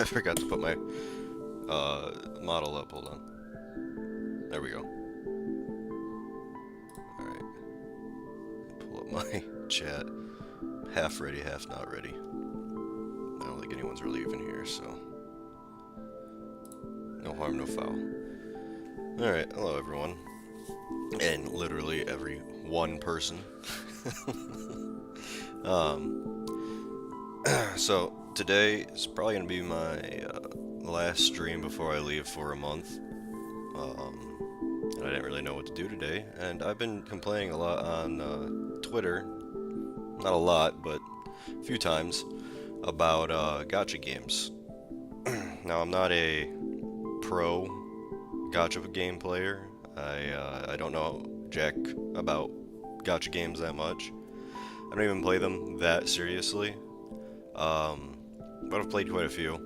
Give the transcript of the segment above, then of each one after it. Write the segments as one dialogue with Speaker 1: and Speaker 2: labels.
Speaker 1: I forgot to put my model up. Hold on. There we go. Alright. Pull up my chat. Half ready, half not ready. I don't think anyone's really even here, so. No harm, no foul. Alright, hello everyone. And literally every one person. So, today is probably going to be my last stream before I leave for a month. And I didn't really know what to do today, and I've been complaining a lot on Twitter, not a lot, but a few times, about gacha games. Now, I'm not a pro gacha game player. I don't know jack about gacha games that much. I don't even play them that seriously. But I've played quite a few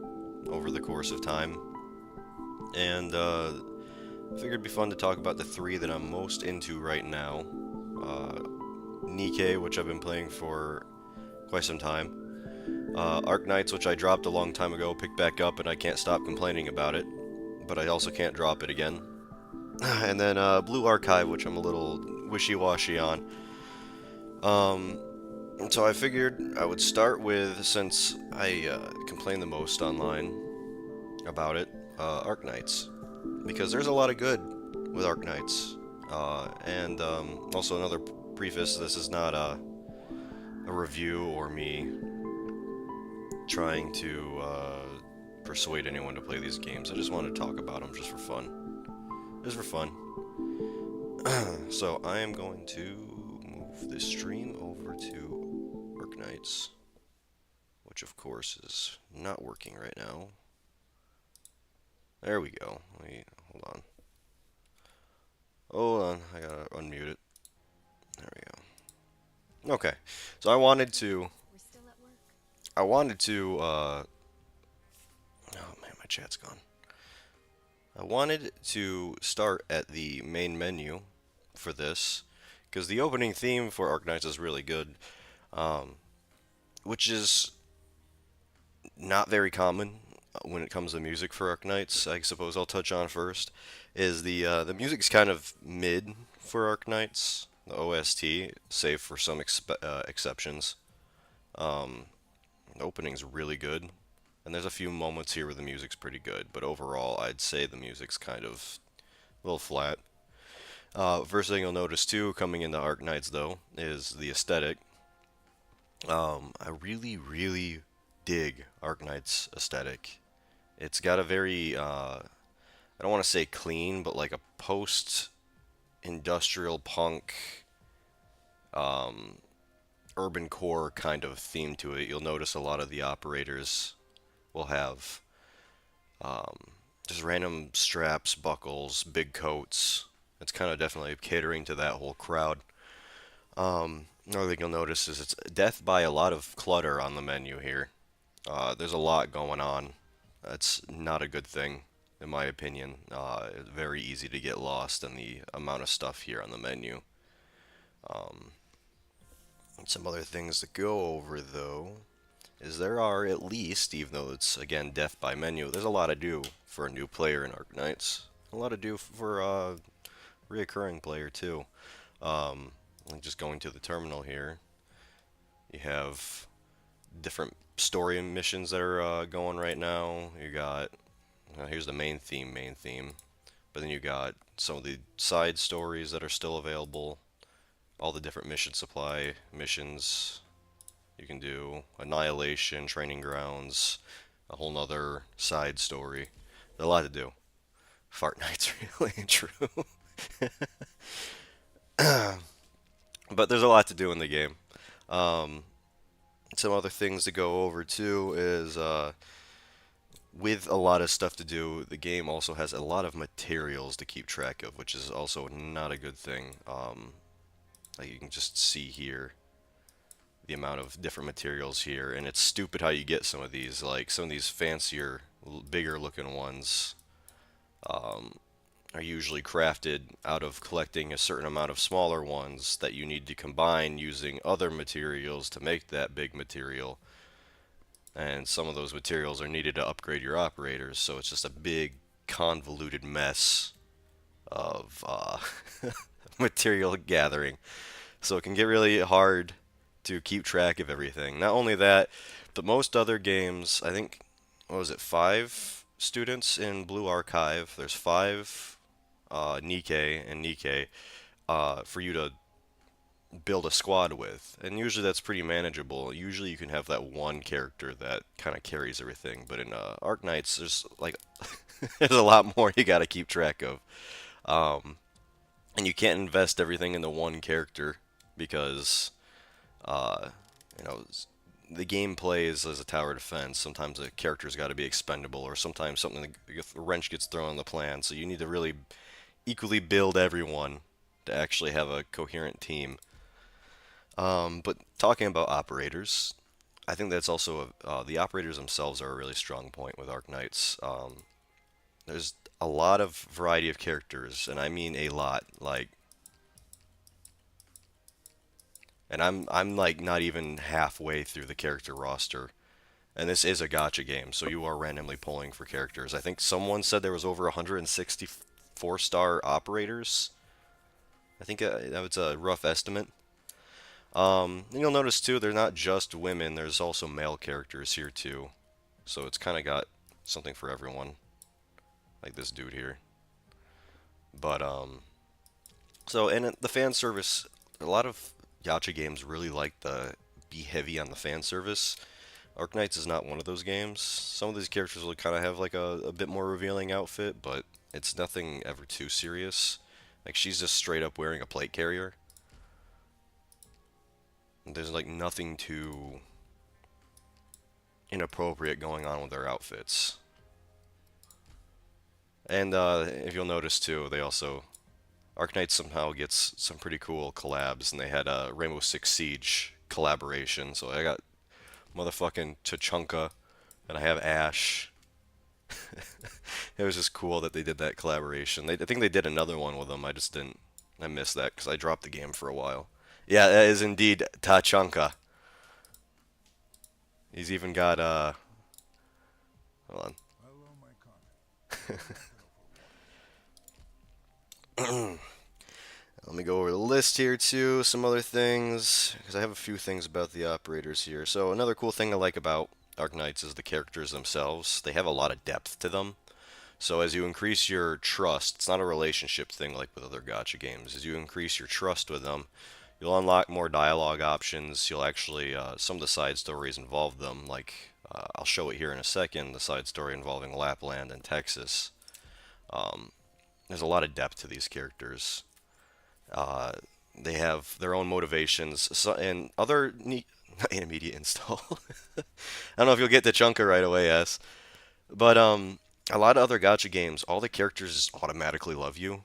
Speaker 1: over the course of time, and I figured it'd be fun to talk about the three that I'm most into right now. Nikke, which I've been playing for quite some time. Arknights, which I dropped a long time ago, picked back up, and I can't stop complaining about it. But I also can't drop it again. And then Blue Archive, which I'm a little wishy-washy on. So I figured I would start with, since I complain the most online about it, Arknights. Because there's a lot of good with Arknights. And also another preface, this is not a review or me trying to persuade anyone to play these games. I just want to talk about them just for fun. Just for fun. So I am going to move this stream over to Arknights, which of course is not working right now. There we go. Wait, hold on. Hold on, I gotta unmute it. There we go. Okay, so I wanted to, oh man, my chat's gone. I wanted to start at the main menu for this, because the opening theme for Arknights is really good, which is not very common when it comes to music for Arknights. I suppose I'll touch on first is the music's kind of mid for Arknights, the OST, save for some exceptions. The opening's really good, and there's a few moments here where the music's pretty good, but overall, I'd say the music's kind of a little flat. First thing you'll notice too, coming into Arknights though, is the aesthetic. I really dig Arknight's aesthetic. It's got a very, I don't want to say clean, but like a post-industrial punk, um, urban core kind of theme to it. You'll notice a lot of the operators will have just random straps, buckles, big coats. It's kind of definitely catering to that whole crowd. Another thing you'll notice is it's death by a lot of clutter on the menu here. There's a lot going on. That's not a good thing, in my opinion. It's very easy to get lost in the amount of stuff here on the menu. Um, some other things to go over, though, is there are at least, even though it's, again, death by menu, there's a lot to do for a new player in Arknights. A lot to do for a reoccurring player, too. Like just going to the terminal here, you have different story missions that are going right now. You got here's the main theme, but then you got some of the side stories that are still available. All the different mission supply missions you can do, annihilation, training grounds, a whole nother side story. There's a lot to do. Fart Night's really true. But there's a lot to do in the game. Um, some other things to go over too is with a lot of stuff to do, the game also has a lot of materials to keep track of, which is also not a good thing. Like you can just see here the amount of different materials here, and it's stupid how you get some of these. Like some of these fancier, bigger looking ones um, are usually crafted out of collecting a certain amount of smaller ones that you need to combine using other materials to make that big material. and some of those materials are needed to upgrade your operators, so it's just a big convoluted mess of material gathering. So it can get really hard to keep track of everything. Not only that, but most other games, I think, what was it, 5 students in Blue Archive. There's 5 Nikkei and Nikkei for you to build a squad with. And usually that's pretty manageable. Usually you can have that one character that kind of carries everything. But in Arc Knights, there's like there's a lot more you got to keep track of. Um, and you can't invest everything into one character because uh, you know the game plays as a tower defense. Sometimes a character's got to be expendable, or sometimes something a wrench gets thrown on the plan. So you need to really equally build everyone to actually have a coherent team. But talking about operators, I think that's also the operators themselves are a really strong point with Arc Knights. There's a lot of variety of characters, and I mean a lot. Like, and I'm like not even halfway through the character roster. And this is a gacha game, so you are randomly pulling for characters. I think someone said there was over 164-star operators. I think that was a rough estimate. And you'll notice too, they're not just women. There's also male characters here too. So it's kind of got something for everyone, like this dude here. But so and the fan service, a lot of gacha games really like the be heavy on the fan service. Arc Knights is not one of those games. Some of these characters will kind of have like a bit more revealing outfit, but it's nothing ever too serious. Like she's just straight up wearing a plate carrier. There's like nothing too inappropriate going on with their outfits. And if you'll notice too, they also Arknight somehow gets some pretty cool collabs, and they had a Rainbow Six Siege collaboration. So I got motherfucking Tachanka, and I have Ash. It was just cool that they did that collaboration. I think they did another one with them. I just didn't. I missed that because I dropped the game for a while. Yeah, that is indeed Tachanka. He's even got hold on. Let me go over the list here too, some other things, because I have a few things about the operators here. So another cool thing I like about Arc Knights is the characters themselves. They have a lot of depth to them. So as you increase your trust, it's not a relationship thing like with other gacha games. As you increase your trust with them, you'll unlock more dialogue options. You'll actually, some of the side stories involve them, like I'll show it here in a second, the side story involving Lapland and Texas. Um, there's a lot of depth to these characters. Uh, they have their own motivations so, and other neat immediate install. I don't know if you'll get to Chunka right away, yes, but a lot of other gacha games, all the characters just automatically love you.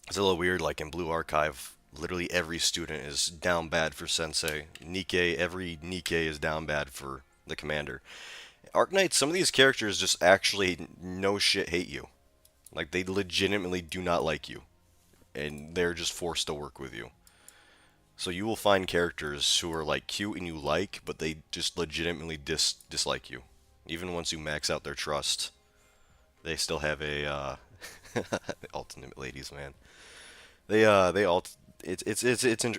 Speaker 1: It's a little weird. Like in Blue Archive, literally every student is down bad for Sensei. Nikkei, every Nikkei is down bad for the commander. Arc Knight, some of these characters just actually no shit hate you. Like they legitimately do not like you, and they're just forced to work with you. So you will find characters who are like cute and you like, but they just legitimately dislike you. Even once you max out their trust, they still have a ultimate ladies, man. They all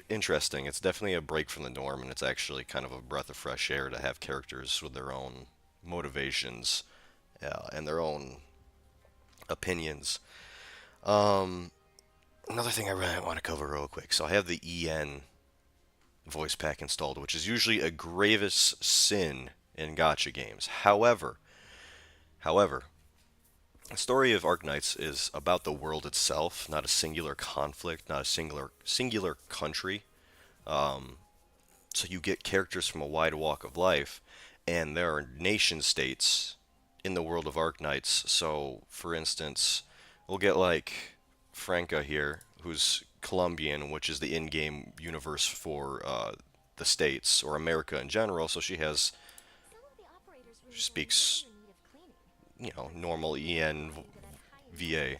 Speaker 1: interesting. It's definitely a break from the norm, and it's actually kind of a breath of fresh air to have characters with their own motivations and their own opinions. Um, Another thing I really want to cover real quick. So I have the EN voice pack installed, which is usually a grievous sin in gacha games. However, the story of Arknights is about the world itself, not a singular conflict, not a singular country. Um, so you get characters from a wide walk of life, and there are nation states in the world of Arknights. So, for instance, we'll get like Franca here, who's Colombian, which is the in-game universe for the states or America in general. So she speaks, normal EN VA.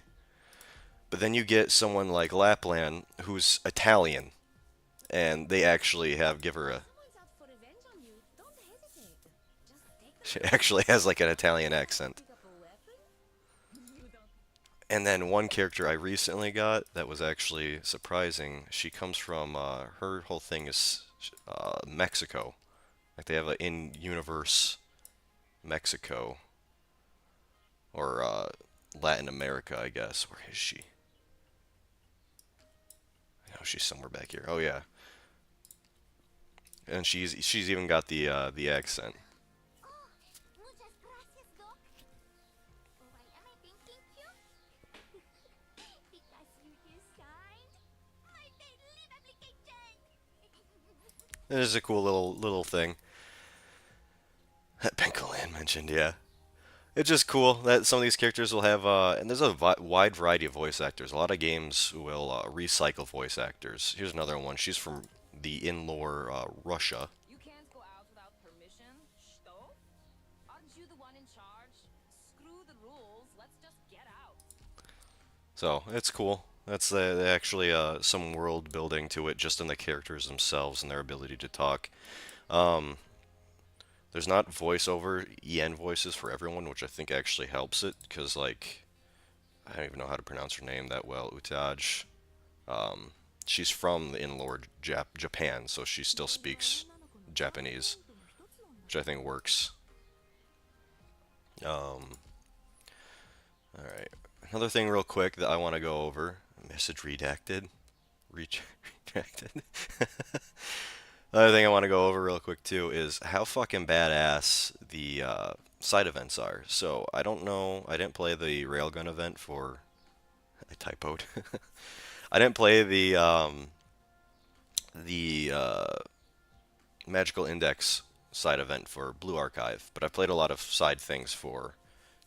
Speaker 1: But then you get someone like Lapland, who's Italian, and they actually have give her a She actually has like an Italian accent. And then one character I recently got that was actually surprising. She comes from her whole thing is Mexico. Like they have a in-universe Mexico or Latin America, I guess. Where is she? I know she's somewhere back here. Oh yeah, and she's even got the accent. It is a cool little thing that Penkolan mentioned. Yeah, it's just cool that some of these characters will have and there's a wide variety of voice actors. A lot of games will recycle voice actors. Here's another one. She's from the in-lore Russia.
Speaker 2: You can't go out without permission? Что? Aren't you the one in charge? Screw the rules. Let's just get out.
Speaker 1: So it's cool. That's actually some world building to it just in the characters themselves and their ability to talk. Um, there's not voiceover EN voices for everyone, which I think actually helps it because like I don't even know how to pronounce her name that well. Utaj. Um, she's from the in-lore Japan, so she still speaks Japanese, which I think works. Um, all right. Another thing, real quick, that I want to go over. Message redacted. Redacted. Another thing I want to go over real quick too is how fucking badass the side events are. So I don't know. I didn't play the railgun event for. I typoed. I didn't play the magical index side event for Blue Archive, but I played a lot of side things for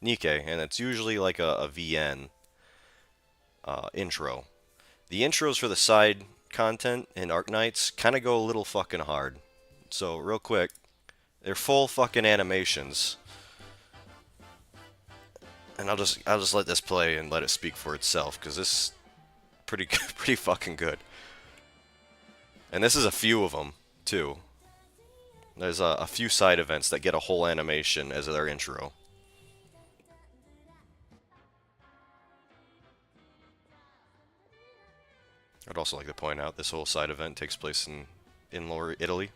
Speaker 1: Nikke, and it's usually like a VN intro. The intros for the side content in Arknights kind of go a little fucking hard. So real quick, they're full fucking animations, and I'll just let this play and let it speak for itself because this is pretty pretty fucking good. And this is a few of them too. There's a few side events that get a whole animation as their intro. I'd also like to point out this whole side event takes place in Lower Italy.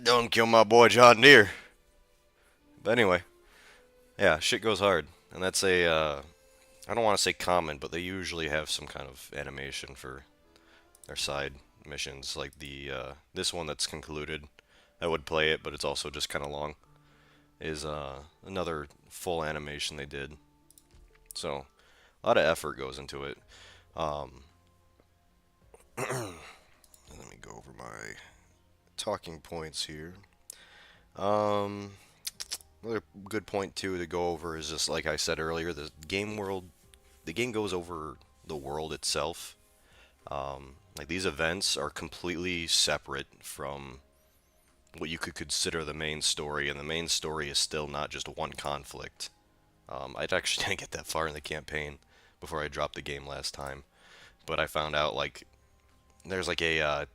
Speaker 1: Don't kill my boy John Deere. But anyway, yeah, shit goes hard, and that's a I don't want to say common, but they usually have some kind of animation for their side missions, like the this one that's concluded. I would play it, but it's also just kind of long. Is another full animation they did. So a lot of effort goes into it. Um, Let me go over my talking points here. Um, Another good point too to go over is just like I said earlier, the game goes over the world itself. Like these events are completely separate from what you could consider the main story, and the main story is still not just one conflict. I actually didn't get that far in the campaign before I dropped the game last time, but I found out like there's like a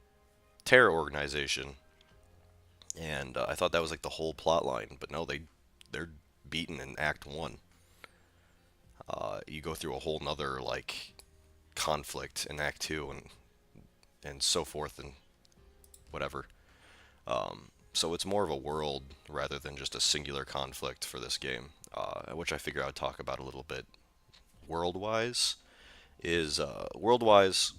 Speaker 1: terror organization, and I thought that was like the whole plot line, but no, they're beaten in Act One. You go through a whole nother like conflict in Act Two, and so forth and whatever. So it's more of a world rather than just a singular conflict for this game, which I figure I would talk about a little bit. World-wise world-wise,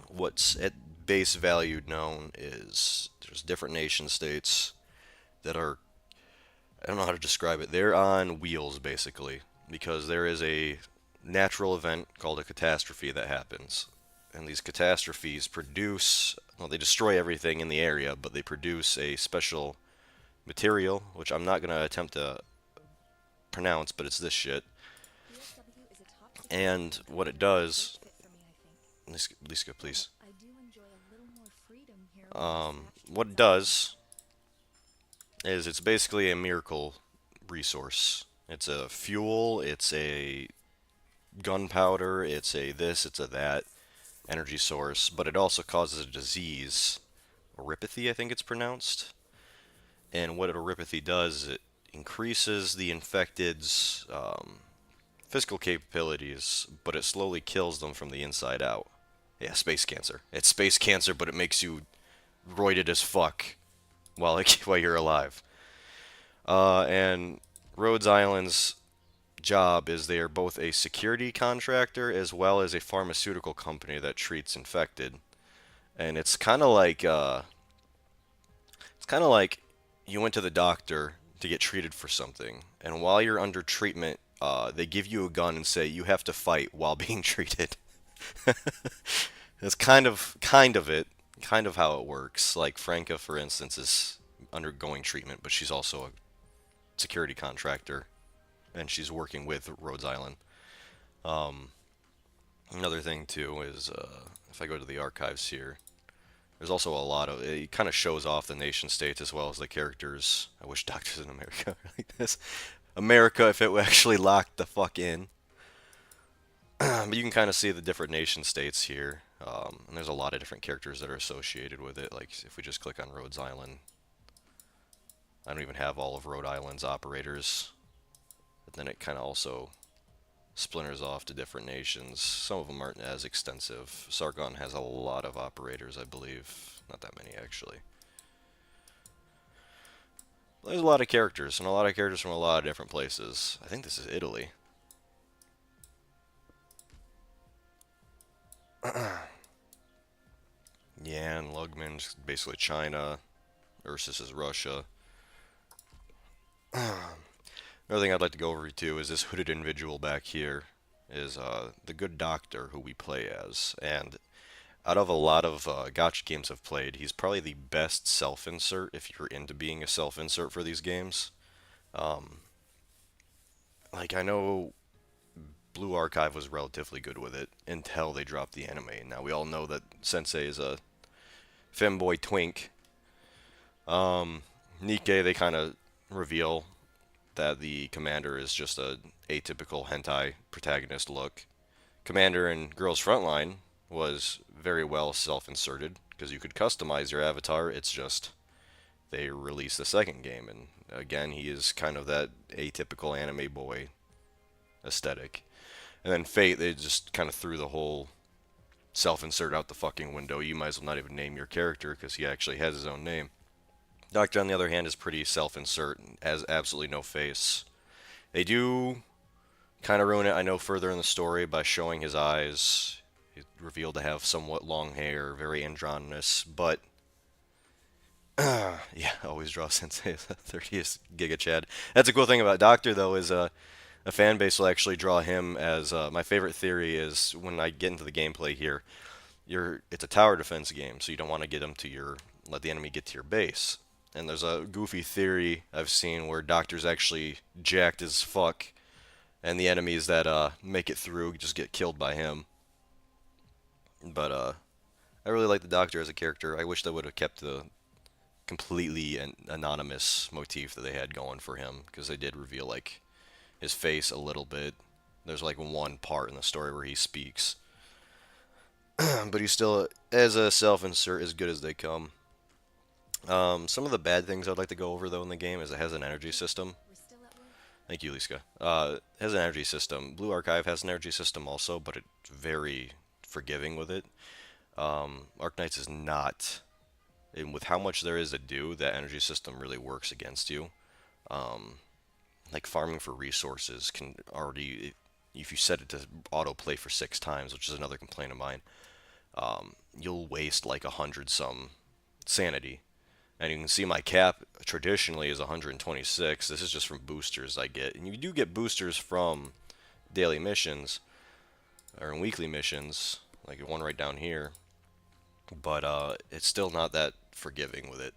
Speaker 1: what's at base value known is there's different nation states that are, I don't know how to describe it. They're on wheels basically because there is a natural event called a catastrophe that happens. And these catastrophes produce, well, they destroy everything in the area, but they produce a special material, which I'm not going to attempt to pronounce, but it's this shit.
Speaker 2: DSW is a top secret
Speaker 1: And
Speaker 2: mission
Speaker 1: what it
Speaker 2: that would be a good
Speaker 1: does,
Speaker 2: fit for me, I think.
Speaker 1: Liska,
Speaker 2: But
Speaker 1: please.
Speaker 2: I do enjoy a little more freedom here with my statue
Speaker 1: What it
Speaker 2: designs.
Speaker 1: does is it's basically a miracle resource. It's a fuel, it's a gunpowder, it's a this, it's a that energy source, but it also causes a disease, oripathy, I think it's pronounced. And what oripathy does, it increases the infected's physical capabilities, but it slowly kills them from the inside out. Yeah, space cancer. It's space cancer, but it makes you roided as fuck while while you're alive. And Rhodes Island's job is they are both a security contractor as well as a pharmaceutical company that treats infected. And it's kind of like you went to the doctor to get treated for something, and while you're under treatment, they give you a gun and say you have to fight while being treated. That's kind of it, kind of how it works. Like Franca, for instance, is undergoing treatment, but she's also a security contractor, and she's working with Rhodes Island. Another thing too is if I go to the archives here, there's also a lot of it kind of shows off the nation states as well as the characters. I wish Doctors in America were like this. America, if it were actually locked the fuck in. But you can kind of see the different nation states here. And there's a lot of different characters that are associated with it. Like if we just click on Rhodes Island, I don't even have all of Rhode Island's operators. But then it kind of also splinters off to different nations. Some of them aren't as extensive. Sargon has a lot of operators, I believe. Not that many, actually. There's a lot of characters, and a lot of characters from a lot of different places. I think this is Italy. Yan, Lugman, basically China. Ursus is Russia. Another thing I'd like to go over too is this hooded individual back here is the good doctor who we play as. And out of a lot of gacha games I've played, he's probably the best self-insert if you're into being a self-insert for these games. Like I know Blue Archive was relatively good with it until they dropped the anime. Now we all know that Sensei is a femboy twink. Nikkei, they kind of reveal that the commander is just a atypical hentai protagonist look. Commander in Girls Frontline was very well self-inserted because you could customize your avatar. It's just they released the second game, and again, he is kind of that atypical anime boy aesthetic. And then Fate, they just kind of threw the whole self-insert out the fucking window. You might as well not even name your character because he actually has his own name. Doctor, on the other hand, is pretty self-insert and has absolutely no face. They do kind of ruin it, I know, further in the story by showing his eyes. He's revealed to have somewhat long hair, very androgynous, but yeah, always draw Sensei as the 30th Giga Chad. That's a cool thing about Doctor, though, is a fan base will actually draw him as my favorite theory is when I get into the gameplay here. It's a tower defense game, so you don't want to get them to your let the enemy get to your base. And there's a goofy theory I've seen where Doctor's actually jacked as fuck, and the enemies that make it through just get killed by him. But I really like the Doctor as a character. I wish they would have kept the completely an anonymous motif that they had going for him, because they did reveal like his face a little bit. There's like one part in the story where he speaks, but he's still as a self-insert as good as they come. Some of the bad things I'd like to go over though in the game is it has an energy system.
Speaker 2: We're still at work.
Speaker 1: Thank you, Liska. It has an energy system. Blue Archive has an energy system also, but it's very forgiving with it. Arknights is not, and with how much there is to do, that energy system really works against you. Like farming for resources can already, if you set it to autoplay for 6 times, which is another complaint of mine, you'll waste like 100 some sanity. And you can see my cap traditionally is 126. This is just from boosters I get. And you do get boosters from daily missions, or in weekly missions, like one right down here. But it's still not that forgiving with it.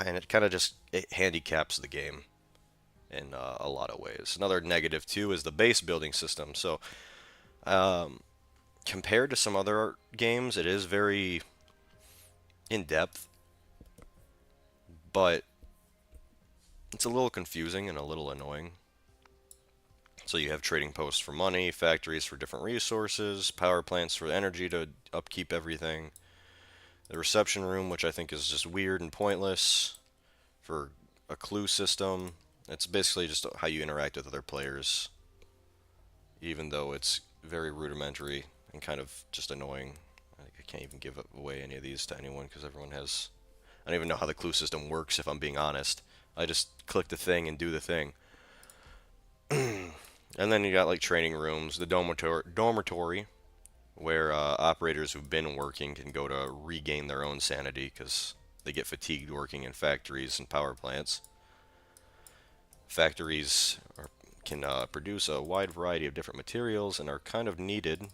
Speaker 1: And it kind of just it handicaps the game in a lot of ways. Another negative too is the base building system. So compared to some other games, it is very in depth, but it's a little confusing and a little annoying. So you have trading posts for money, factories for different resources, power plants for energy to upkeep everything. The reception room, which I think is just weird and pointless, for a clue system. It's basically just how you interact with other players, even though it's very rudimentary and kind of just annoying. I can't even give away any of these to anyone because everyone has. I don't even know how the clue system works, if I'm being honest. I just click the thing and do the thing. And then you got like training rooms, the dormitory where operators who've been working can go to regain their own sanity because they get fatigued working in factories and power plants. Factories can produce a wide variety of different materials and are kind of needed.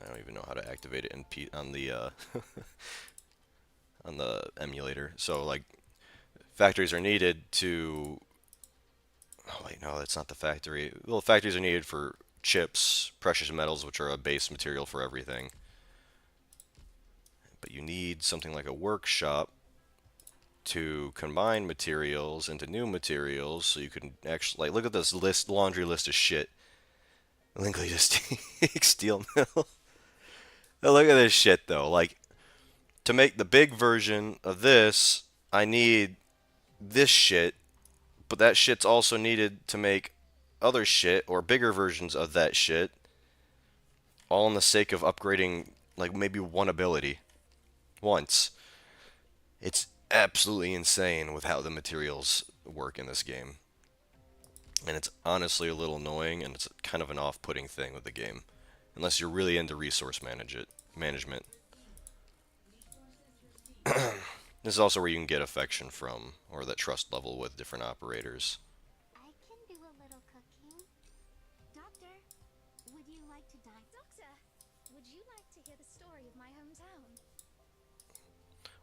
Speaker 1: I don't even know how to activate it on the on the emulator. So like factories are needed to. Oh wait, no, that's not the factory. Well, factories are needed for chips, precious metals, which are a base material for everything. But you need something like a workshop to combine materials into new materials, so you can actually like look at this laundry list of shit. Linkley just steel mill. Look at this shit though. Like to make the big version of this, I need this shit, but that shit's also needed to make other shit or bigger versions of that shit, all in the sake of upgrading like maybe one ability once. It's absolutely insane with how the materials work in this game. And it's honestly a little annoying, and it's kind of an off-putting thing with the game, unless you're really into resource management. This is also where you can get affection from, or that trust level with different operators.
Speaker 3: I can do a little cooking. Doctor, would you like to dine?
Speaker 2: Doctor, would you like to hear the story of my hometown?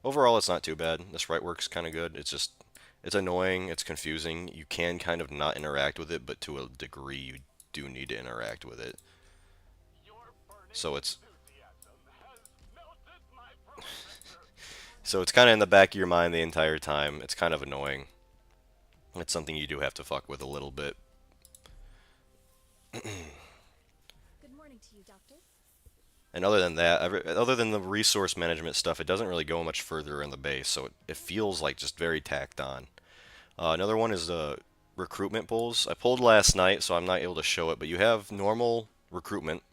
Speaker 1: Overall, it's not too bad. The sprite work's kind of good. It's annoying, it's confusing. You can kind of not interact with it, but to a degree, you do need to interact with it. So it's so it's kind of in the back of your mind the entire time. It's kind of annoying. It's something you do have to fuck with a little bit.
Speaker 2: Good morning to you, Doctor.
Speaker 1: And other than that, other than the resource management stuff, it doesn't really go much further in the base, so it feels like just very tacked on. Another one is the recruitment pulls. I pulled last night, so I'm not able to show it, but you have normal recruitment,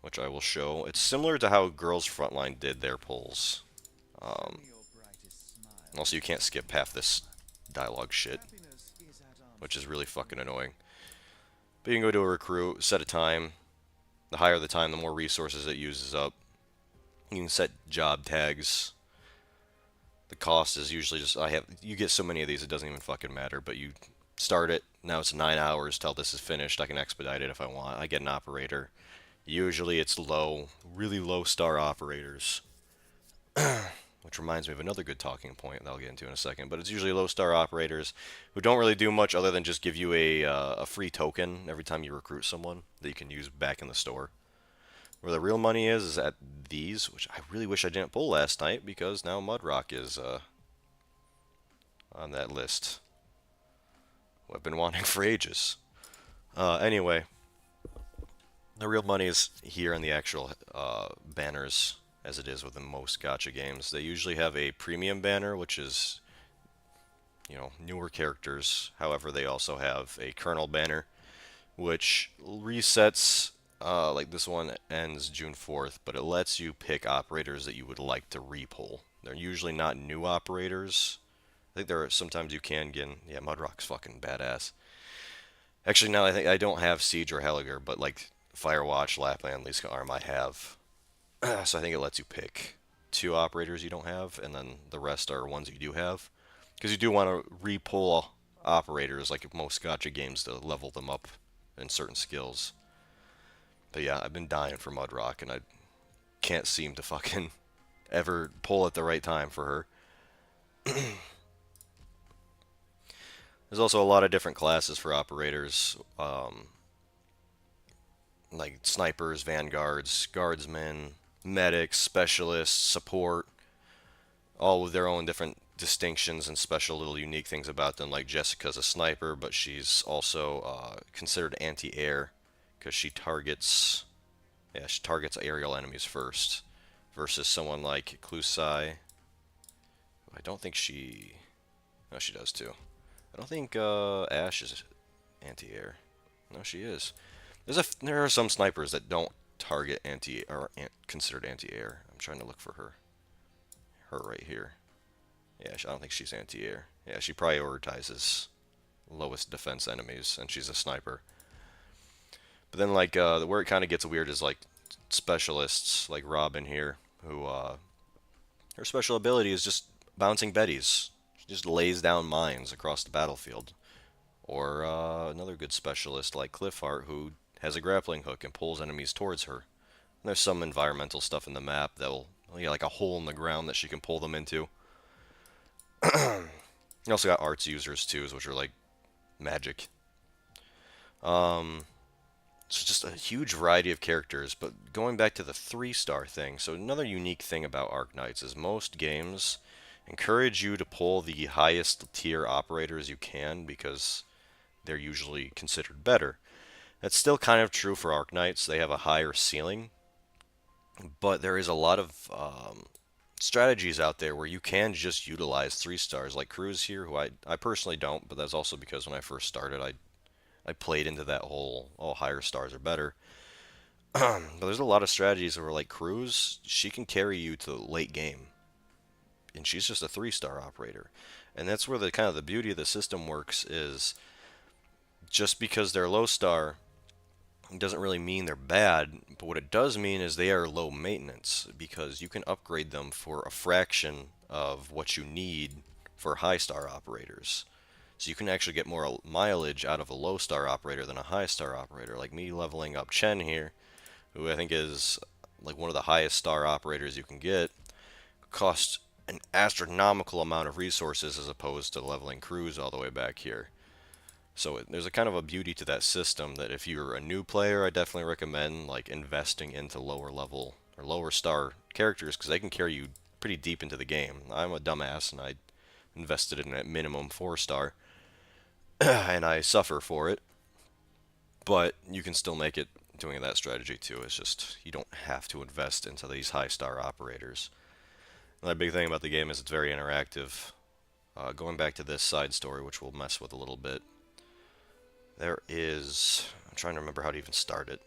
Speaker 1: which I will show. It's similar to how Girls Frontline did their pulls. Also, you can't skip half this dialogue shit, which is really fucking annoying. But you can go to a recruit, set a time. The higher the time, the more resources it uses up. You can set job tags. The cost is usually just you get so many of these it doesn't even fucking matter, but you start it. Now it's 9 hours till this is finished. I can expedite it if I want. I get an operator. Usually it's low, really low star operators. Which reminds me of another good talking point that I'll get into in a second. But it's usually low star operators who don't really do much other than just give you a free token every time you recruit someone that you can use back in the store. Where the real money is at these, which I really wish I didn't pull last night because now Mudrock is on that list. Who I've been wanting for ages. Anyway, the real money is here in the actual banners, as it is with the most gacha games. They usually have a premium banner, which is, newer characters. However, they also have a kernel banner, which resets, like this one ends June 4th, but it lets you pick operators that you would like to repull. They're usually not new operators. I think there are sometimes you can get, yeah, Mudrock's fucking badass. Actually, now I think I don't have Siege or Helliger, but like Firewatch, Lapland, Liska Arm I have. So I think it lets you pick two operators you don't have, and then the rest are ones you do have. Because you do want to repull operators, like most gacha games, to level them up in certain skills. But yeah, I've been dying for Mudrock, and I can't seem to fucking ever pull at the right time for her. There's also a lot of different classes for operators, like snipers, vanguards, guardsmen, medics, specialists, support, all with their own different distinctions and special little unique things about them. Like Jessica's a sniper, but she's also considered anti-air because she targets aerial enemies first, versus someone like Klusai. I don't think she, no, she does too. I don't think Ash is anti-air. No, she is. There are some snipers that don't target considered anti-air. I'm trying to look for her. Her right here. Yeah, I don't think she's anti-air. Yeah, she prioritizes lowest defense enemies, and she's a sniper. But then, like, where it kind of gets weird is like specialists, like Robin here, who her special ability is just bouncing betties. She just lays down mines across the battlefield. Or another good specialist like Cliffheart, who has a grappling hook and pulls enemies towards her. And there's some environmental stuff in the map that'll, like a hole in the ground that she can pull them into. You also got arts users too, which are like magic. So just a huge variety of characters. But going back to the 3-star thing, so another unique thing about Arknights is most games encourage you to pull the highest tier operators you can because they're usually considered better. That's still kind of true for Arknights. They have a higher ceiling, but there is a lot of strategies out there where you can just utilize 3-stars, like Cruz here, who I personally don't, but that's also because when I first started, I played into that whole, oh, higher stars are better. But there's a lot of strategies where, like Cruz, she can carry you to the late game, and she's just a 3-star operator. And that's where the kind of the beauty of the system works is just because they're low star doesn't really mean they're bad, but what it does mean is they are low maintenance because you can upgrade them for a fraction of what you need for high star operators. So you can actually get more mileage out of a low star operator than a high star operator. Like me leveling up Chen here, who I think is like one of the highest star operators you can get, costs an astronomical amount of resources as opposed to leveling Cruz all the way back here. So there's a kind of a beauty to that system that if you're a new player, I definitely recommend like investing into lower level or lower star characters because they can carry you pretty deep into the game. I'm a dumbass and I invested in a minimum 4-star and I suffer for it, but you can still make it doing that strategy too. It's just you don't have to invest into these high star operators. Another big thing about the game is it's very interactive. Going back to this side story, which we'll mess with a little bit, I'm trying to remember how to even start it.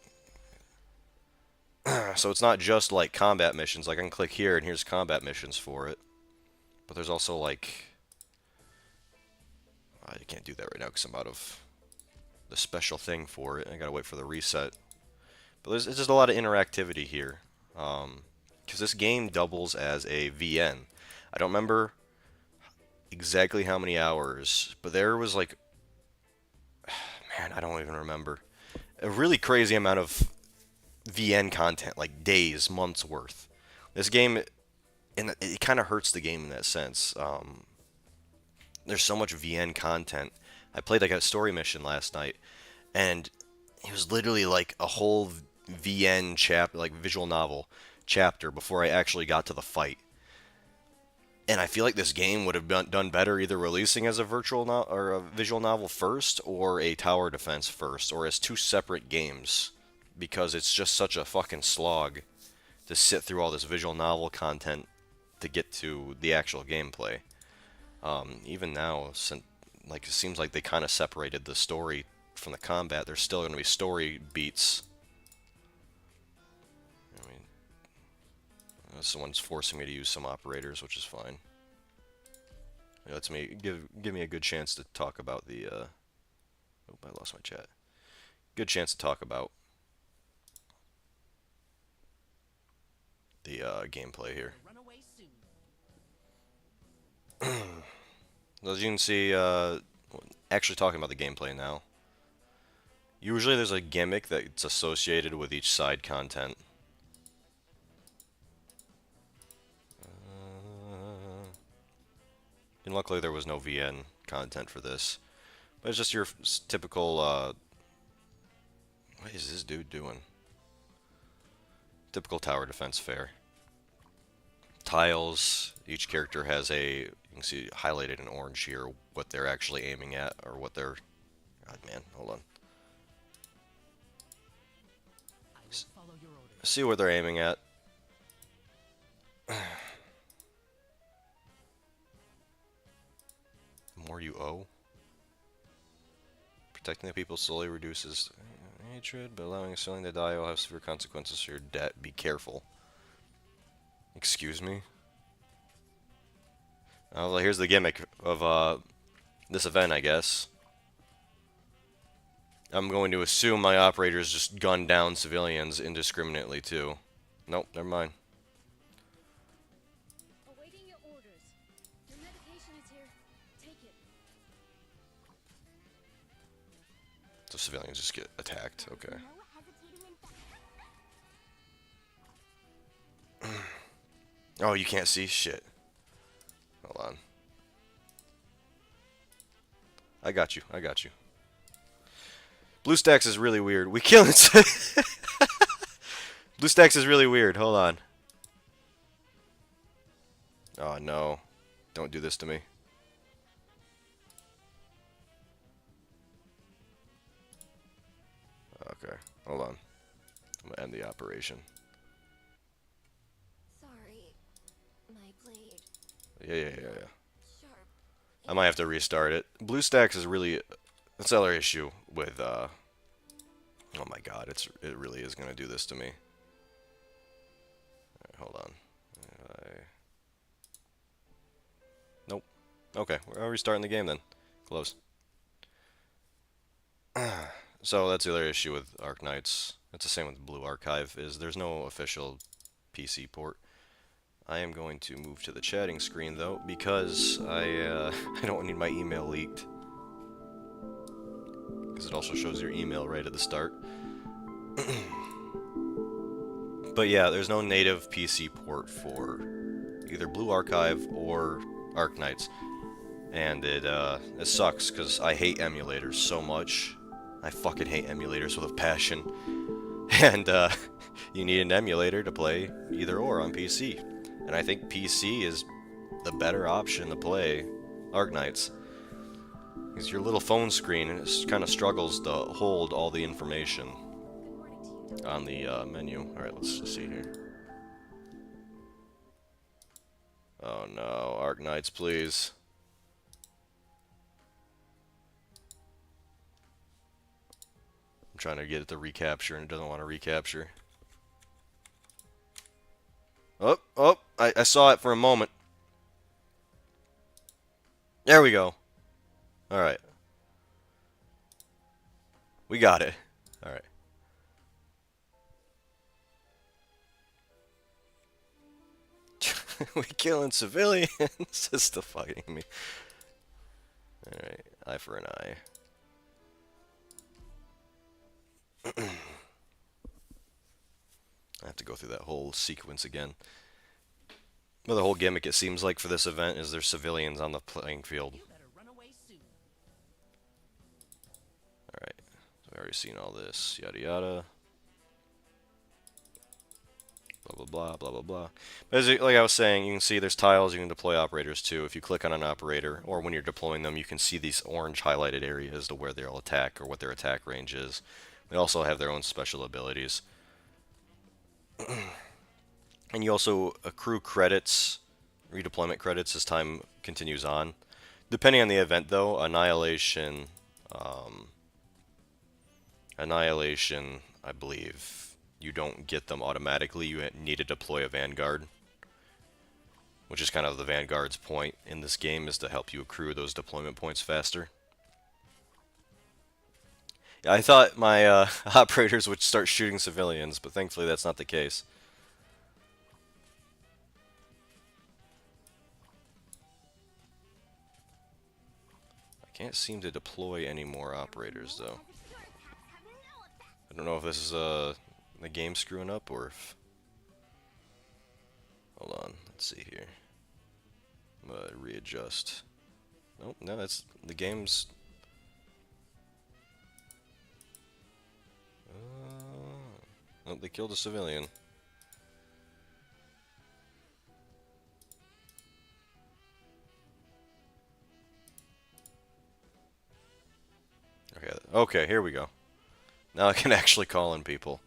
Speaker 1: So it's not just like combat missions. Like I can click here and here's combat missions for it. But there's also like I can't do that right now because I'm out of the special thing for it. I gotta wait for the reset. But there's it's just a lot of interactivity here. Because this game doubles as a VN. I don't remember exactly how many hours, but there was like, man, I don't even remember. A really crazy amount of VN content, like days, months worth. This game, and it kind of hurts the game in that sense. There's so much VN content. I played like a story mission last night, and it was literally like a whole VN chapter, like visual novel chapter before I actually got to the fight. And I feel like this game would have done better either releasing as a virtual or a visual novel first, or a tower defense first, or as two separate games, because it's just such a fucking slog to sit through all this visual novel content to get to the actual gameplay. Even now, since like it seems like they kind of separated the story from the combat. There's still going to be story beats. I mean, someone's forcing me to use some operators, which is fine. It lets me give me a good chance to talk about the. Oh, I lost my chat. Good chance to talk about the gameplay here. As you can see, actually talking about the gameplay now. Usually there's a gimmick that's associated with each side content. And luckily there was no VN content for this. But it's just your typical, what is this dude doing? Typical tower defense fare. Tiles, each character has a, you can see highlighted in orange here, what they're actually aiming at, or what they're, God man, hold on. See what they're aiming at. More you owe. Protecting the people slowly reduces hatred, but allowing a civilian to die will have severe consequences for your debt. Be careful. Excuse me? Oh, well, here's the gimmick of this event, I guess. I'm going to assume my operators just gun down civilians indiscriminately, too. Nope, never mind.
Speaker 3: Awaiting your orders. Your medication is here. Take it.
Speaker 1: So civilians just get attacked, okay.
Speaker 3: No hesitating in
Speaker 1: Oh, you can't see? Shit. Hold on. I got you, I got you. BlueStacks is really weird. We kill it. BlueStacks is really weird. Hold on. Oh no. Don't do this to me. Okay. Hold on. I'm gonna end the operation.
Speaker 3: Sorry. My blade.
Speaker 1: Yeah.
Speaker 3: Sharp.
Speaker 1: I might have to restart it. BlueStacks is really... That's the other issue with, Oh my god, it really is gonna do this to me. Alright, hold on. Nope. Okay, we're restarting the game then. Close. So that's the other issue with Arknights. It's the same with Blue Archive, is there's no official PC port. I am going to move to the chatting screen though, because I don't need my email leaked. Because it also shows your email right at the start. But yeah, there's no native PC port for either Blue Archive or Arknights. And it sucks, because I hate emulators so much. I fucking hate emulators with a passion. And you need an emulator to play either or on PC. And I think PC is the better option to play Arknights. Because your little phone screen kind of struggles to hold all the information on the menu. Alright, let's see here. Oh no, Arknights, please. I'm trying to get it to recapture and it doesn't want to recapture. I saw it for a moment. There we go. Alright. We got it. Alright. We killing civilians. It's still fighting me. Alright. Eye for an eye. I have to go through that whole sequence again. Well, the whole gimmick, it seems like, for this event is there's civilians on the playing field. Alright. So I've already seen all this. Yada yada. Blah, blah, blah, blah, blah, blah. But like I was saying, you can see there's tiles, you can deploy operators too. If you click on an operator, or when you're deploying them, you can see these orange highlighted areas to where they'll attack, or what their attack range is. They also have their own special abilities. And you also accrue credits, redeployment credits, as time continues on. Depending on the event, though, Annihilation, I believe, you don't get them automatically. You need to deploy a Vanguard, which is kind of the Vanguard's point in this game, is to help you accrue those deployment points faster. Yeah, I thought my operators would start shooting civilians, but thankfully that's not the case. I can't seem to deploy any more operators, though. I don't know if this is the game screwing up, or if... Hold on, let's see here. I'm gonna readjust. Nope, no, that's the game's... Oh, they killed a civilian. Okay, here we go. Now I can actually call in people.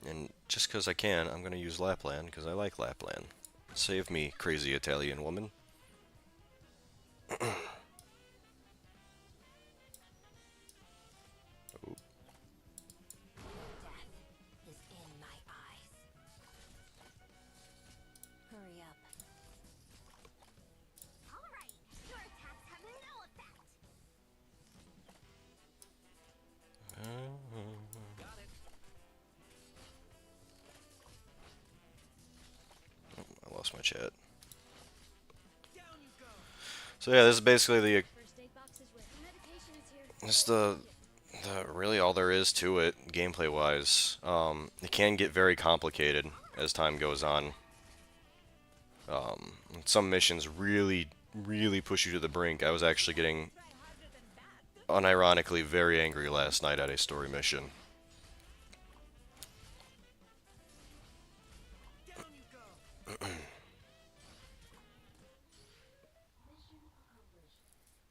Speaker 1: And just because I can, I'm going to use Lapland, because I like Lapland. Save me, crazy Italian woman. I lost my chat. So yeah, this is basically the... It's the really all there is to it, gameplay-wise. It can get very complicated as time goes on. Some missions really, really push you to the brink. I was actually getting, unironically, very angry last night at a story mission.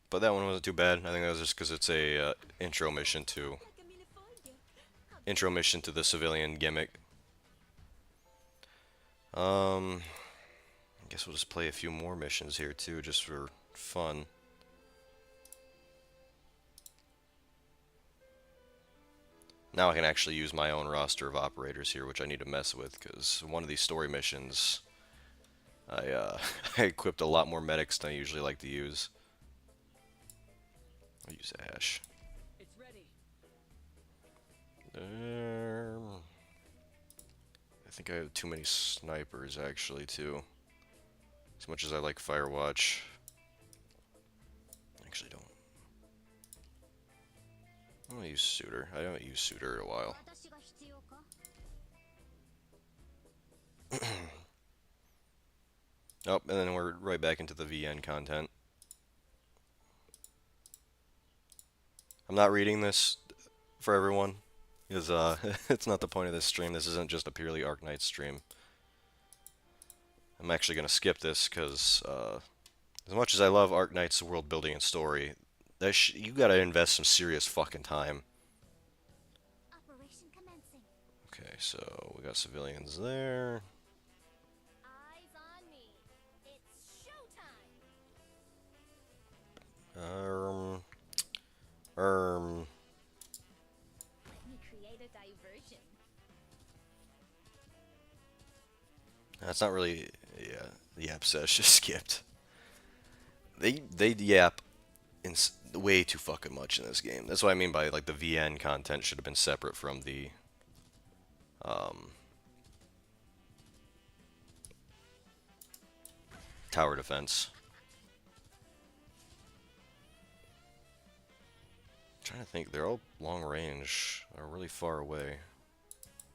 Speaker 1: But that one wasn't too bad. I think that was just because it's a intro mission to the civilian gimmick. I guess we'll just play a few more missions here too, just for fun. Now I can actually use my own roster of operators here, which I need to mess with, because one of these story missions, I equipped a lot more medics than I usually like to use. I'll use Ash.
Speaker 4: It's ready.
Speaker 1: I think I have too many snipers, actually, too. As much as I like Firewatch. I actually don't. I'm gonna use Suitor. I haven't used Suitor in a while. Oh, and then we're right back into the VN content. I'm not reading this for everyone, because it's not the point of this stream. This isn't just a purely Arknights stream. I'm actually going to skip this, because as much as I love Arknights world building and story, you gotta invest some serious fucking time. Okay, so we got civilians there.
Speaker 3: Eyes on me. It's showtime.
Speaker 2: Let me create a diversion.
Speaker 1: That's not really. Yeah, the yap sash just skipped. They yap way too fucking much in this game. That's what I mean by like the VN content should have been separate from the um, tower defense. I'm trying to think, they're all long range, or really far away.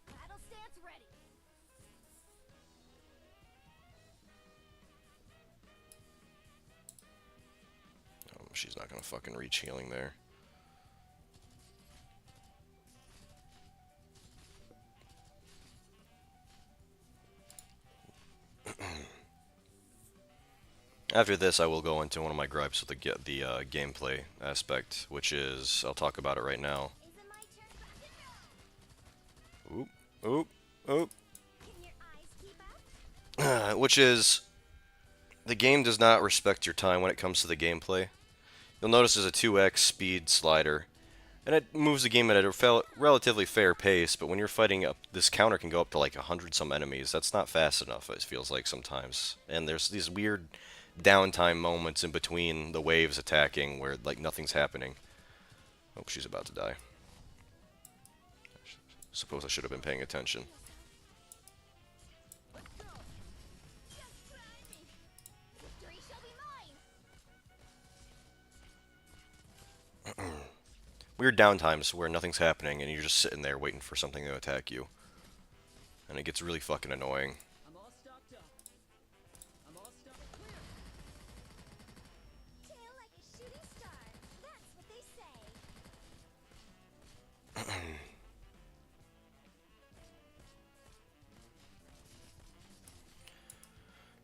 Speaker 3: Battle stance ready.
Speaker 1: She's not gonna fucking reach healing there. After this, I will go into one of my gripes with the gameplay aspect, which is I'll talk about it right now.
Speaker 3: Is it my turn back?
Speaker 1: Oop, oop, oop.
Speaker 3: Can your eyes keep up?
Speaker 1: Which is the game does not respect your time when it comes to the gameplay. You'll notice there's a 2x speed slider, and it moves the game at a relatively fair pace. But when you're fighting up, this counter can go up to like 100 some enemies. That's not fast enough. It feels like sometimes, and there's these weird downtime moments in between the waves attacking where like nothing's happening. Oh, she's about to die. Suppose I should have been paying attention.
Speaker 3: Let's go. Just try me. Victory shall be mine.
Speaker 1: Weird downtimes where nothing's happening and you're just sitting there waiting for something to attack you. And it gets really fucking annoying.
Speaker 4: I'm all stocked up. I'm all stocked clear.
Speaker 3: Tail like a shooting star. That's what they say.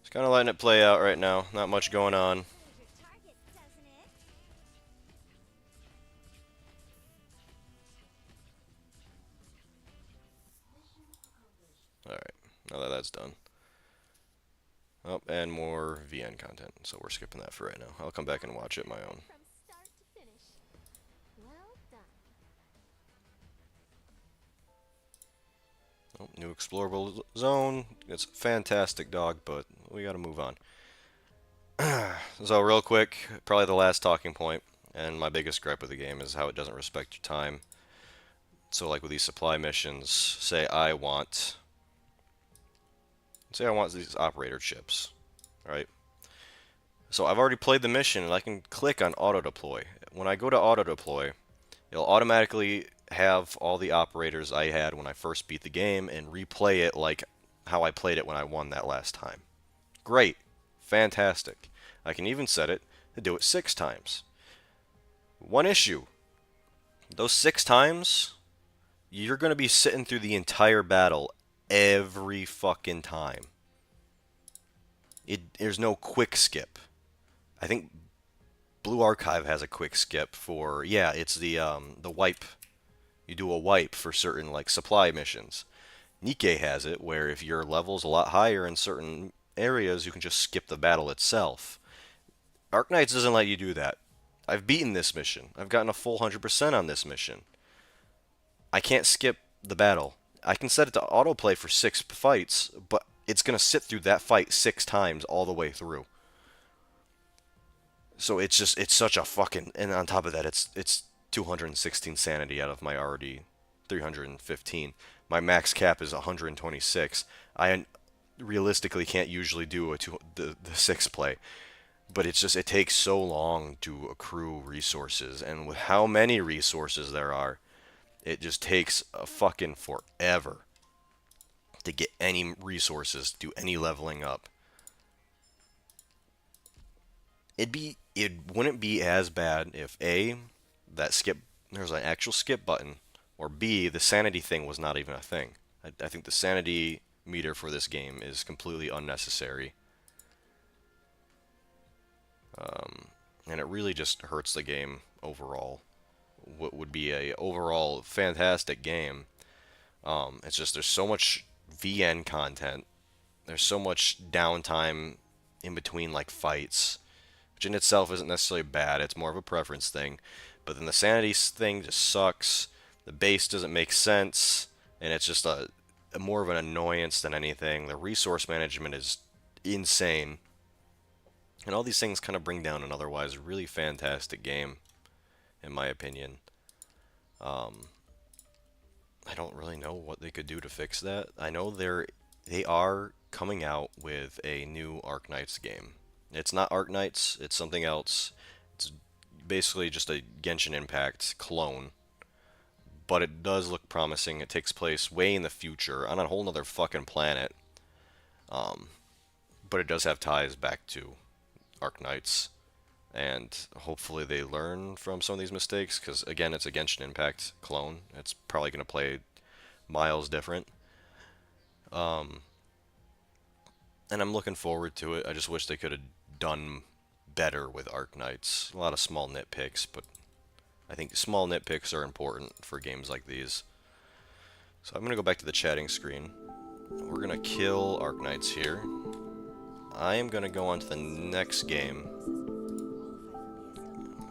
Speaker 1: Just kind of letting it play out right now. Not much going on.
Speaker 3: Your target, doesn't it?
Speaker 1: Alright, now that that's done. Oh, and more VN content, so we're skipping that for right now. I'll come back and watch it my own.
Speaker 3: From start to finish. Well done.
Speaker 1: Oh, new explorable zone. It's fantastic, dog, but we gotta move on. So real quick, probably the last talking point, and my biggest gripe with the game is how it doesn't respect your time. So like with these supply missions, say I want these operator chips, right? So I've already played the mission and I can click on auto deploy. When I go to auto deploy, it'll automatically have all the operators I had when I first beat the game and replay it like how I played it when I won that last time. Great. Fantastic. I can even set it to do it 6 times. One issue. Those 6 times, you're going to be sitting through the entire battle every fucking time. There's no quick skip. I think Blue Archive has a quick skip for, yeah, it's the wipe. You do a wipe for certain like supply missions. thicc has it where if your level's a lot higher in certain areas, you can just skip the battle itself. Arknights doesn't let you do that. I've beaten this mission. I've gotten a full 100% on this mission. I can't skip the battle. I can set it to autoplay for 6 fights, but it's going to sit through that fight 6 times all the way through. So it's such a fucking, and on top of that, it's 216 sanity out of my already 315. My max cap is 126. I realistically can't usually do the 6 play, but it takes so long to accrue resources, and with how many resources there are, it just takes a fucking forever to get any resources, do any leveling up. It wouldn't be as bad if A, there's an actual skip button, or B, the sanity thing was not even a thing. I think the sanity meter for this game is completely unnecessary. And it really just hurts the game overall. What would be a overall fantastic game. It's just there's so much VN content. There's so much downtime in between like fights, which in itself isn't necessarily bad. It's more of a preference thing. But then the sanity thing just sucks. The base doesn't make sense, and it's just more of an annoyance than anything. The resource management is insane. And all these things kind of bring down an otherwise really fantastic game, in my opinion. I don't really know what they could do to fix that. I know they are coming out with a new Arknights game. It's not Arknights, it's something else. It's basically just a Genshin Impact clone, but it does look promising. It takes place way in the future on a whole nother fucking planet, but it does have ties back to Arknights, and hopefully they learn from some of these mistakes, because again, it's a Genshin Impact clone. It's probably going to play miles different. And I'm looking forward to it. I just wish they could have done better with Arknights. A lot of small nitpicks, but I think small nitpicks are important for games like these. So I'm going to go back to the chatting screen. We're going to kill Arknights here. I am going to go on to the next game.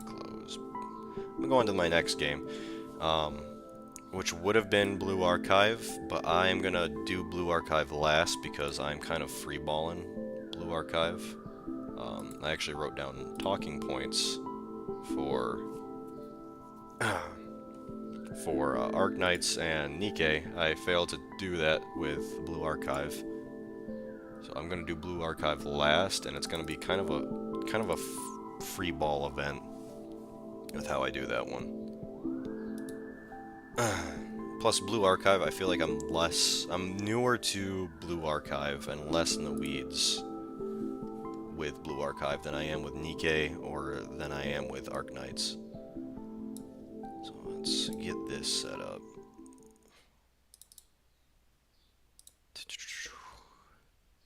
Speaker 1: Close. I'm going to go on to my next game, which would have been Blue Archive, but I am going to do Blue Archive last because I'm kind of freeballing Blue Archive. I actually wrote down talking points for Arknights and Nikke. I failed to do that with Blue Archive, so I'm gonna do Blue Archive last, and it's gonna be kind of a free ball event with how I do that one. Plus, Blue Archive, I feel like I'm newer to Blue Archive and less in the weeds with Blue Archive than I am with Nikke or than I am with Arknights. So let's get this set up.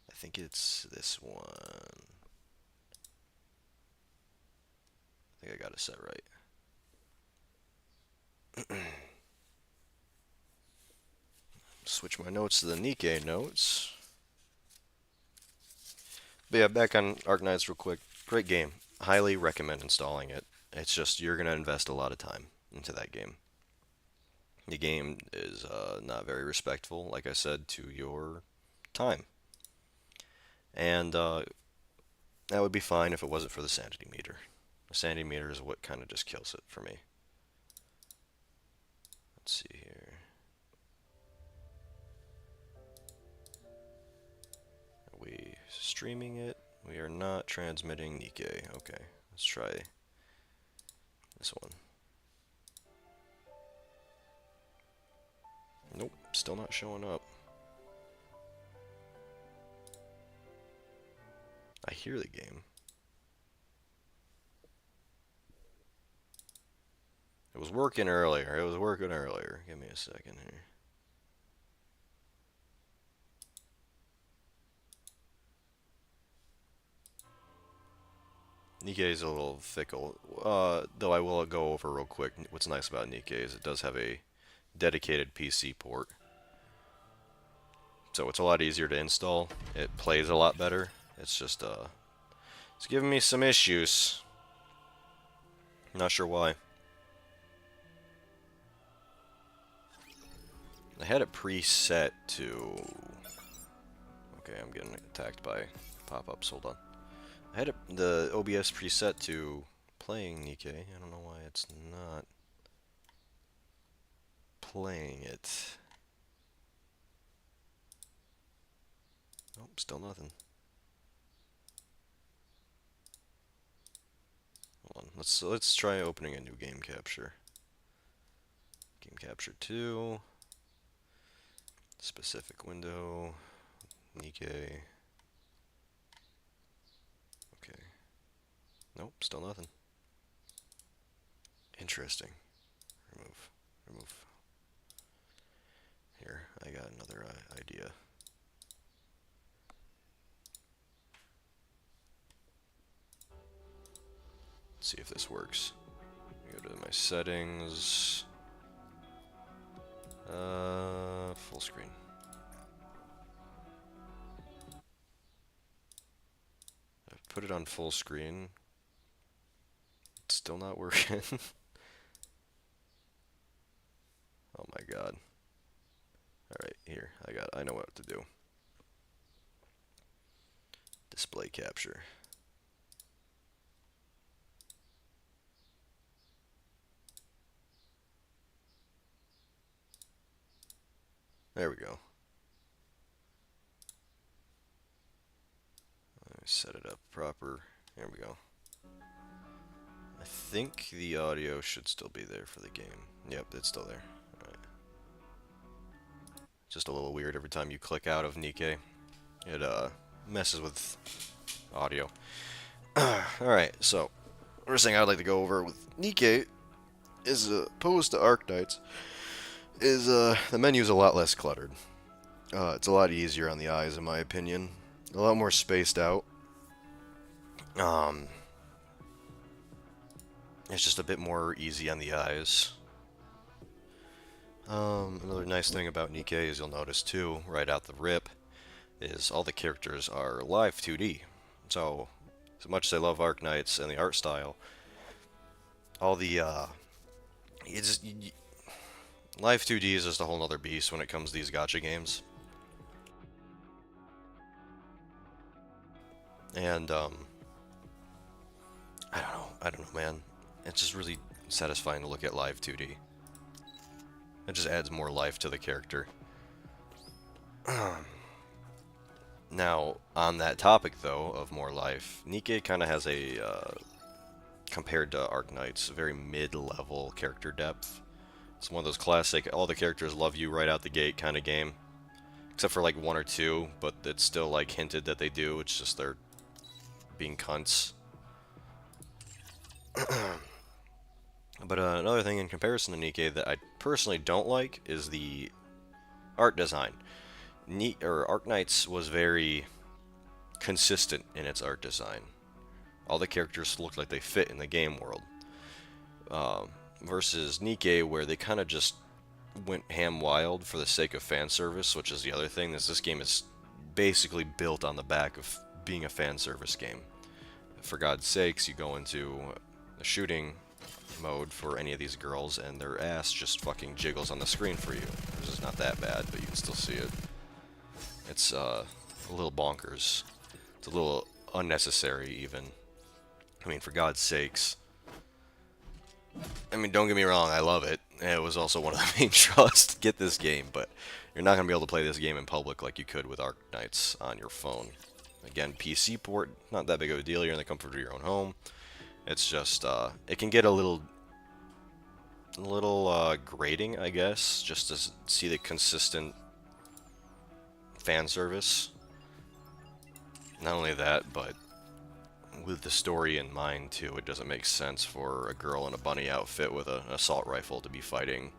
Speaker 1: I think it's this one. I think I got it set right. Switch my notes to the Nikke notes. But yeah, back on Arknights real quick. Great game. Highly recommend installing it. It's just you're going to invest a lot of time into that game. The game is not very respectful, like I said, to your time. And that would be fine if it wasn't for the sanity meter. The sanity meter is what kind of just kills it for me. Let's see here. Are we streaming it? We are not transmitting Nikke. Okay, let's try this one. Nope, still not showing up. I hear the game. It was working earlier. It was working earlier. Give me a second here. Nikke is a little fickle, though I will go over real quick. What's nice about Nikke is it does have a dedicated PC port, so it's a lot easier to install. It plays a lot better. It's just it's giving me some issues. Not sure why. I had it preset to. Okay, I'm getting attacked by pop-ups. Hold on. I had the OBS preset to playing Nikke. I don't know why it's not playing it. Nope, still nothing. Hold on. Let's try opening a new game capture. Game capture 2. Specific window. Nikke. Okay. Nope, still nothing. Interesting. Remove. Here, I got another idea. Let's see if this works. Go to my settings. Full screen. I've put it on full screen. It's still not working. Oh my god. Alright. Here, I know what to do. Display capture. There we go. Let me set it up proper. There we go. I think the audio should still be there for the game. Yep, it's still there. Alright. Just a little weird every time you click out of Nikke. It messes with audio. Alright, so first thing I'd like to go over with Nikke is opposed to Arknights is the menu's a lot less cluttered. It's a lot easier on the eyes in my opinion. A lot more spaced out. It's just a bit more easy on the eyes. Another nice thing about Nikke is you'll notice too, right out the rip, is all the characters are live 2D. So, as much as I love Arknights and the art style, all the, live 2D is just a whole nother beast when it comes to these gacha games. And, I don't know, man. It's just really satisfying to look at live 2D. It just adds more life to the character. Now, on that topic, though, of more life, Nikke kind of has a, compared to Arknights, a very mid-level character depth. It's one of those classic, all the characters love you right out the gate kind of game. Except for like one or two, but it's still like hinted that they do, it's just they're being cunts. But another thing in comparison to Nikke that I personally don't like is the art design. Arknights was very consistent in its art design. All the characters looked like they fit in the game world. Versus Nikke, where they kind of just went ham wild for the sake of fan service, which is the other thing. This game is basically built on the back of being a fan service game. For God's sakes, you go into the shooting mode for any of these girls and their ass just fucking jiggles on the screen for you. This is not that bad, but you can still see it. It's a little bonkers. It's a little unnecessary even. I mean, for God's sakes. I mean, don't get me wrong, I love it. It was also one of the main draws to get this game, but you're not going to be able to play this game in public like you could with Arknights on your phone. Again, PC port, not that big of a deal. You're in the comfort of your own home. It's just, it can get a little grating, I guess, just to see the consistent fan service. Not only that, but with the story in mind, too, it doesn't make sense for a girl in a bunny outfit with an assault rifle to be fighting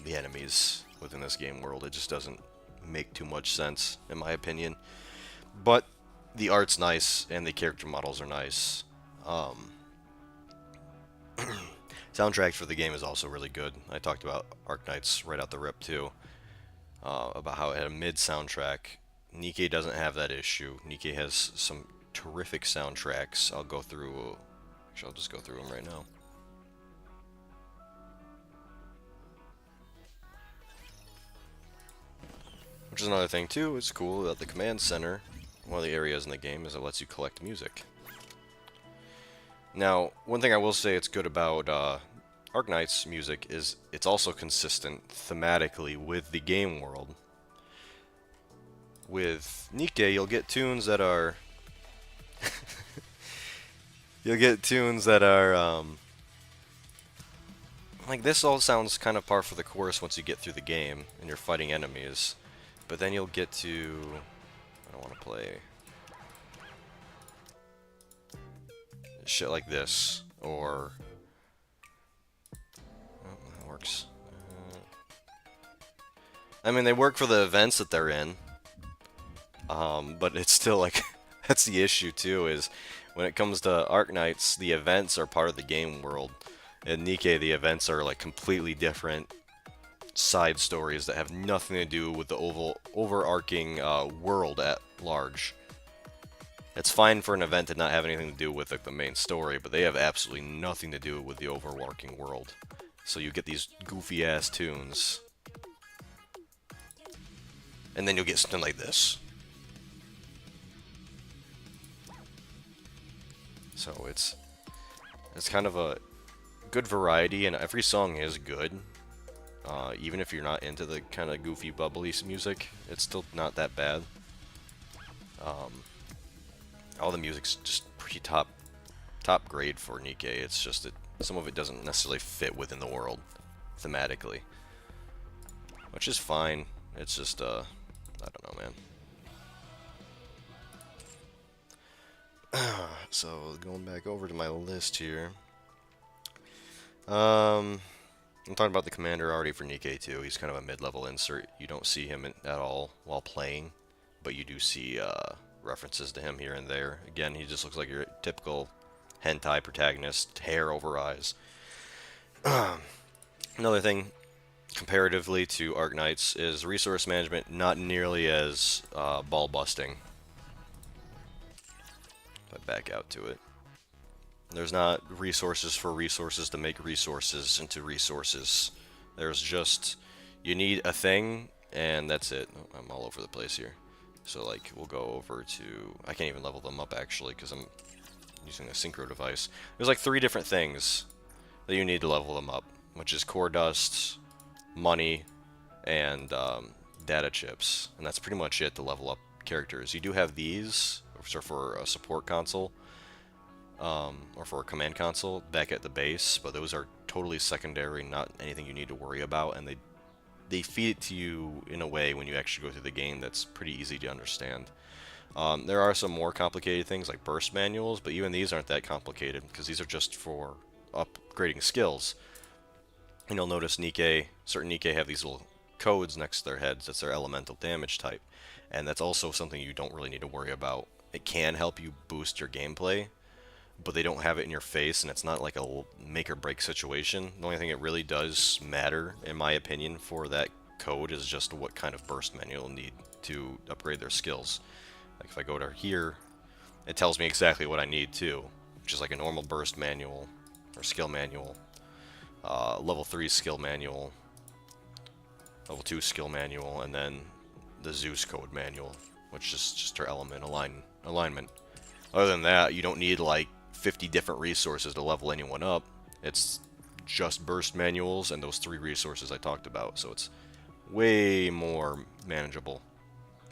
Speaker 1: the enemies within this game world. It just doesn't make too much sense, in my opinion. But the art's nice, and the character models are nice. Soundtrack for the game is also really good. I talked about Arknights right out the rip, too. About how it had a mid-soundtrack. Nikke doesn't have that issue. Nikke has some terrific soundtracks. I'll go through... Actually, I'll just go through them right now. Which is another thing, too. It's cool that the command center, one of the areas in the game, is it lets you collect music. Now, one thing I will say it's good about Arknights music is it's also consistent thematically with the game world. With Nikke, you'll get tunes that are... you'll get tunes that are, like, this all sounds kind of par for the course once you get through the game and you're fighting enemies. But then you'll get to... I don't want to play... shit like this, or... oh, that works. I mean, they work for the events that they're in. But it's still like... that's the issue, too, is when it comes to Arknights, the events are part of the game world. In Nikke, the events are, like, completely different side stories that have nothing to do with the overarching world at large. It's fine for an event to not have anything to do with, like, the main story, but they have absolutely nothing to do with the overarching world. So you get these goofy-ass tunes. and then you'll get something like this. So it's kind of a good variety, and every song is good. Even if you're not into the kind of goofy, bubbly music, it's still not that bad. All the music's just pretty top grade for Nikke. It's just that some of it doesn't necessarily fit within the world thematically, which is fine. It's just I don't know, man. So going back over to my list here. I'm talking about the commander already for Nikke too. He's kind of a mid-level insert. You don't see him at all while playing, but you do see references to him here and there. Again, he just looks like your typical hentai protagonist, hair over eyes. Another thing, comparatively to Arknights, is resource management not nearly as ball busting. If I back out to it. There's not resources for resources to make resources into resources. There's just, you need a thing, and that's it. Oh, I'm all over the place here. So, like, we'll go over to, I can't even level them up, actually, because I'm using a synchro device. There's, like, 3 different things that you need to level them up, which is core dust, money, and data chips. And that's pretty much it to level up characters. You do have these, which are for a support console, or for a command console back at the base, but those are totally secondary, not anything you need to worry about, and they feed it to you in a way when you actually go through the game that's pretty easy to understand. There are some more complicated things like burst manuals, but even these aren't that complicated because these are just for upgrading skills. And you'll notice certain Nikke have these little codes next to their heads. That's their elemental damage type, and that's also something you don't really need to worry about. It can help you boost your gameplay, but they don't have it in your face, and it's not like a make or break situation. The only thing it really does matter, in my opinion, for that code is just what kind of burst manual you'll need to upgrade their skills. Like if I go to here, it tells me exactly what I need too, which is like a normal burst manual or skill manual, level 3 skill manual, level 2 skill manual, and then the Zeus code manual, which is just our element alignment. Other than that, you don't need like 50 different resources to level anyone up. It's just burst manuals and those 3 resources I talked about, so it's way more manageable.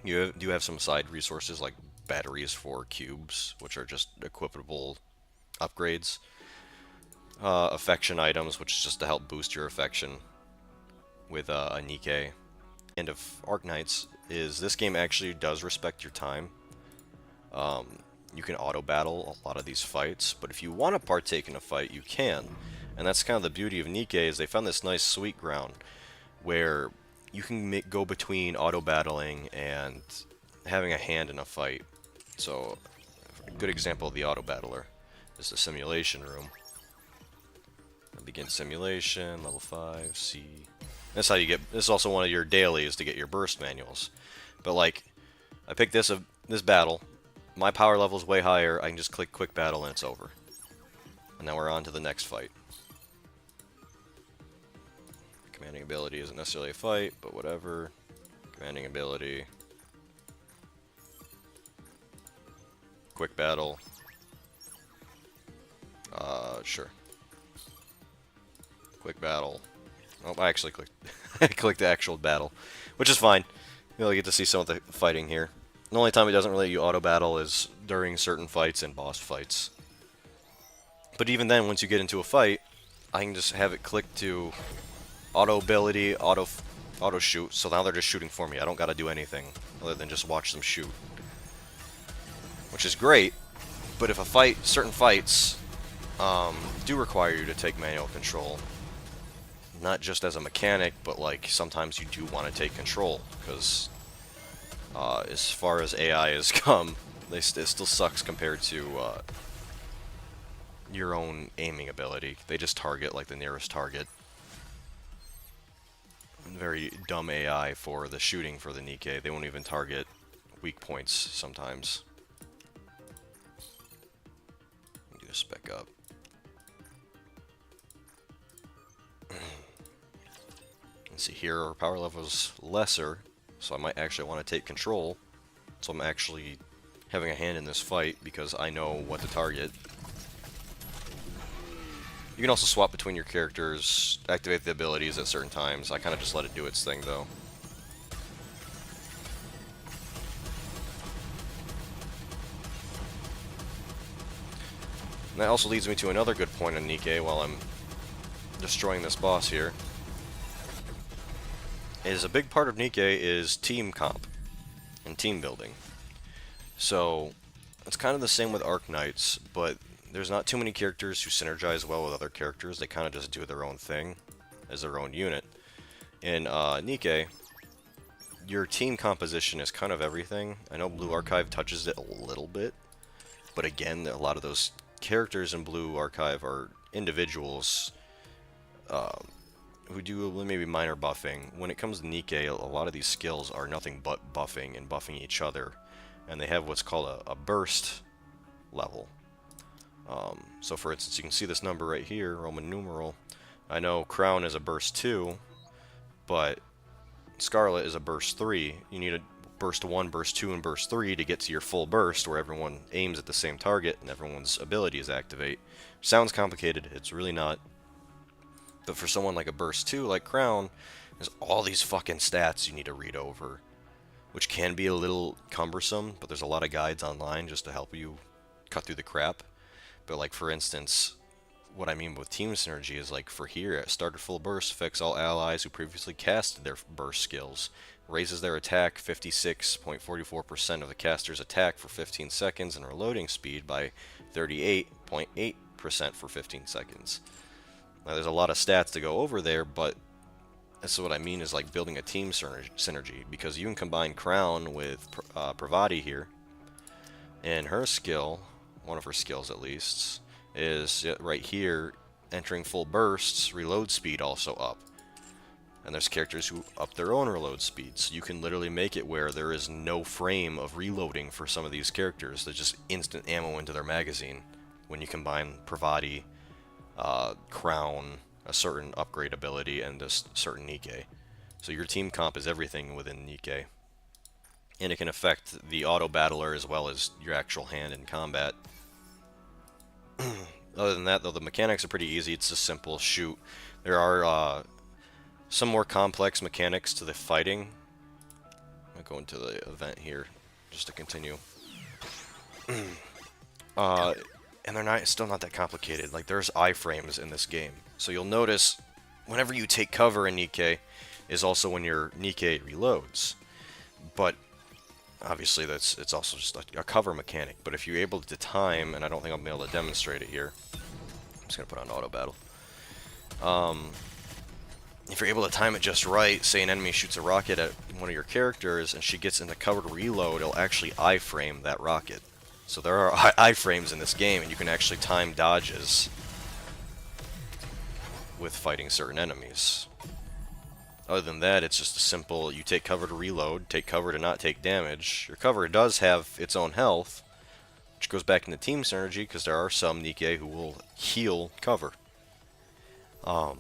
Speaker 1: You do have some side resources like batteries for cubes, which are just equipable upgrades. Affection items, which is just to help boost your affection with a Nikke. And of Arknights is this game actually does respect your time. You can auto-battle a lot of these fights, but if you want to partake in a fight, you can. And that's kind of the beauty of Nikke, is they found this nice sweet ground where you can go between auto-battling and having a hand in a fight. So, a good example of the auto-battler is the simulation room. Begin simulation, level 5, C. That's how you get, this is also one of your dailies to get your burst manuals. But like, I picked this battle. My power level is way higher. I can just click quick battle and it's over. And now we're on to the next fight. Commanding ability isn't necessarily a fight, but whatever. Commanding ability. Quick battle. Sure. Quick battle. Oh, I actually clicked. I clicked the actual battle, which is fine. You'll get to see some of the fighting here. The only time it doesn't let you auto battle is during certain fights and boss fights. But even then, once you get into a fight, I can just have it click to auto ability, auto shoot. So now they're just shooting for me. I don't got to do anything other than just watch them shoot, which is great. But if certain fights do require you to take manual control, not just as a mechanic, but like sometimes you do want to take control, because as far as AI has come, it still sucks compared to your own aiming ability. They just target like the nearest target. Very dumb AI for the shooting for the Nikke. They won't even target weak points sometimes. Do a spec up. And see here, our power level is lesser, so I might actually want to take control. So I'm actually having a hand in this fight because I know what to target. You can also swap between your characters, activate the abilities at certain times. I kind of just let it do its thing though. And that also leads me to another good point on thicc while I'm destroying this boss here. Is a big part of thicc is team comp and team building. So it's kind of the same with Arc Knights, but there's not too many characters who synergize well with other characters. They kind of just do their own thing as their own unit. In thicc, your team composition is kind of everything. I know Blue Archive touches it a little bit, but again, a lot of those characters in Blue Archive are individuals who do maybe minor buffing. When it comes to thicc, a lot of these skills are nothing but buffing and buffing each other, and they have what's called a burst level. So for instance, you can see this number right here, Roman numeral. I know Crown is a burst 2, but Scarlet is a burst 3. You need a burst 1, burst 2, and burst 3 to get to your full burst, where everyone aims at the same target and everyone's abilities activate. Sounds complicated, it's really not. But for someone like a burst 2, like Crown, there's all these fucking stats you need to read over, which can be a little cumbersome, but there's a lot of guides online just to help you cut through the crap. But like for instance, what I mean with team synergy is like for here, at start at full burst affects all allies who previously casted their burst skills, raises their attack 56.44% of the caster's attack for 15 seconds and reloading speed by 38.8% for 15 seconds. Now there's a lot of stats to go over there, but that's what I mean is like building a team synergy, because you can combine Crown with Pravati here, and her skill, one of her skills at least, is right here, entering full bursts, reload speed also up. And there's characters who up their own reload speed, so you can literally make it where there is no frame of reloading for some of these characters. There's just instant ammo into their magazine when you combine Pravati, Crown, a certain upgrade ability, and a certain thicc. So your team comp is everything within thicc. And it can affect the auto battler as well as your actual hand in combat. Other than that, though, the mechanics are pretty easy. It's a simple shoot. There are some more complex mechanics to the fighting. I'll go into the event here just to continue. And they're still not that complicated. Like, there's iframes in this game. So you'll notice whenever you take cover in thicc is also when your thicc reloads. But obviously it's also just a cover mechanic. But if you're able to time, and I don't think I'll be able to demonstrate it here. I'm just going to put on auto battle. If you're able to time it just right, say an enemy shoots a rocket at one of your characters and she gets into cover to reload, it'll actually iframe that rocket. So there are iframes in this game, and you can actually time dodges with fighting certain enemies. Other than that, it's just a simple, you take cover to reload, take cover to not take damage. Your cover does have its own health, which goes back into team synergy, because there are some thicc who will heal cover. But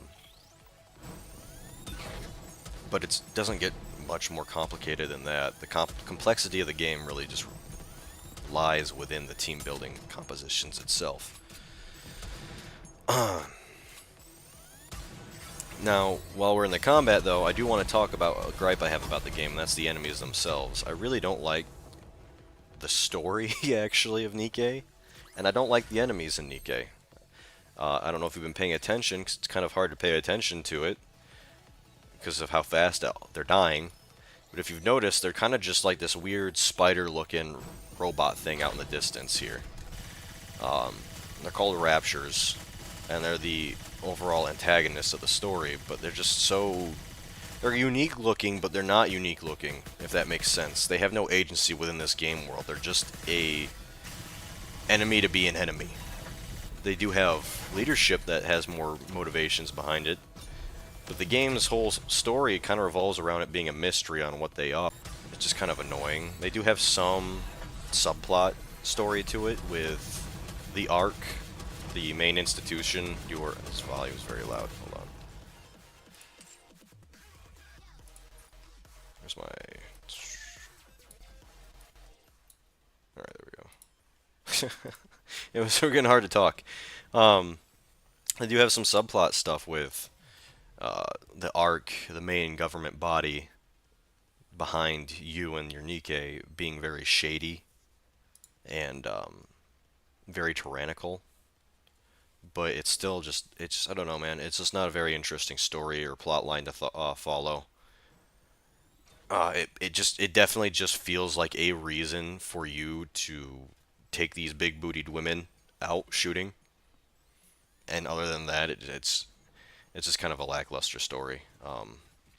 Speaker 1: it doesn't get much more complicated than that. The complexity of the game really just lies within the team building compositions itself. Now, while we're in the combat though, I do want to talk about a gripe I have about the game, and that's the enemies themselves. I really don't like the story, actually, of thicc, and I don't like the enemies in thicc. I don't know if you've been paying attention, because it's kind of hard to pay attention to it, because of how fast they're dying. But if you've noticed, they're kind of just like this weird spider-looking robot thing out in the distance here. They're called Raptures, and they're the overall antagonists of the story, but they're just so... They're unique looking, but they're not unique looking, if that makes sense. They have no agency within this game world. They're just a enemy to be an enemy. They do have leadership that has more motivations behind it, but the game's whole story kind of revolves around it being a mystery on what they are. It's just kind of annoying. They do have some subplot story to it with the Ark, the main institution. This volume is very loud. Hold on. Where's my It was getting hard to talk. Um, I do have some subplot stuff with the ARC, the main government body behind you and your Nikke, being very shady and very tyrannical. But it's still just, I don't know, man. It's just not a very interesting story or plot line to follow. It definitely just feels like a reason for you to take these big bootied women out shooting. And other than that, it's just kind of a lackluster story.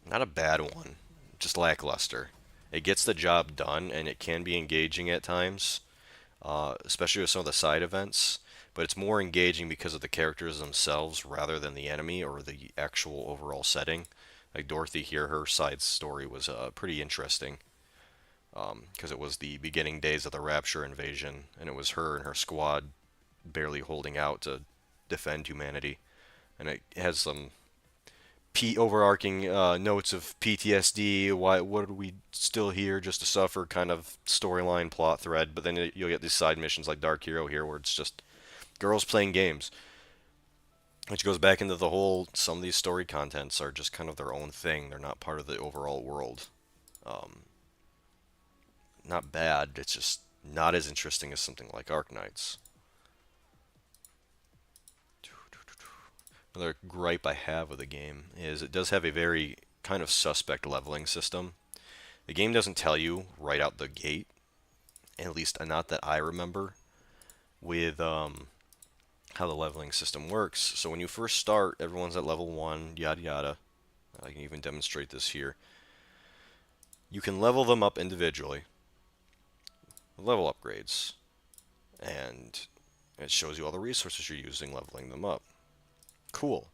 Speaker 1: Not a bad one, just lackluster. It gets the job done, and it can be engaging at times, especially with some of the side events. But it's more engaging because of the characters themselves rather than the enemy or the actual overall setting. Like Dorothy here, her side story was pretty interesting because it was the beginning days of the Rapture invasion, and it was her and her squad barely holding out to defend humanity. And it has some overarching notes of PTSD. Why? What are we still here just to suffer? Kind of storyline plot thread. But then you'll get these side missions like Dark Hero here, where it's just girls playing games, which goes back into the whole. Some of these story contents are just kind of their own thing. They're not part of the overall world. Um, Not bad. It's just not as interesting as something like Arknights. Another gripe I have with the game is it does have a very kind of suspect leveling system. The game doesn't tell you right out the gate, at least not that I remember, with how the leveling system works. So when you first start, everyone's at level 1, yada yada. I can even demonstrate this here. You can level them up individually, level upgrades, and it shows you all the resources you're using leveling them up. Cool.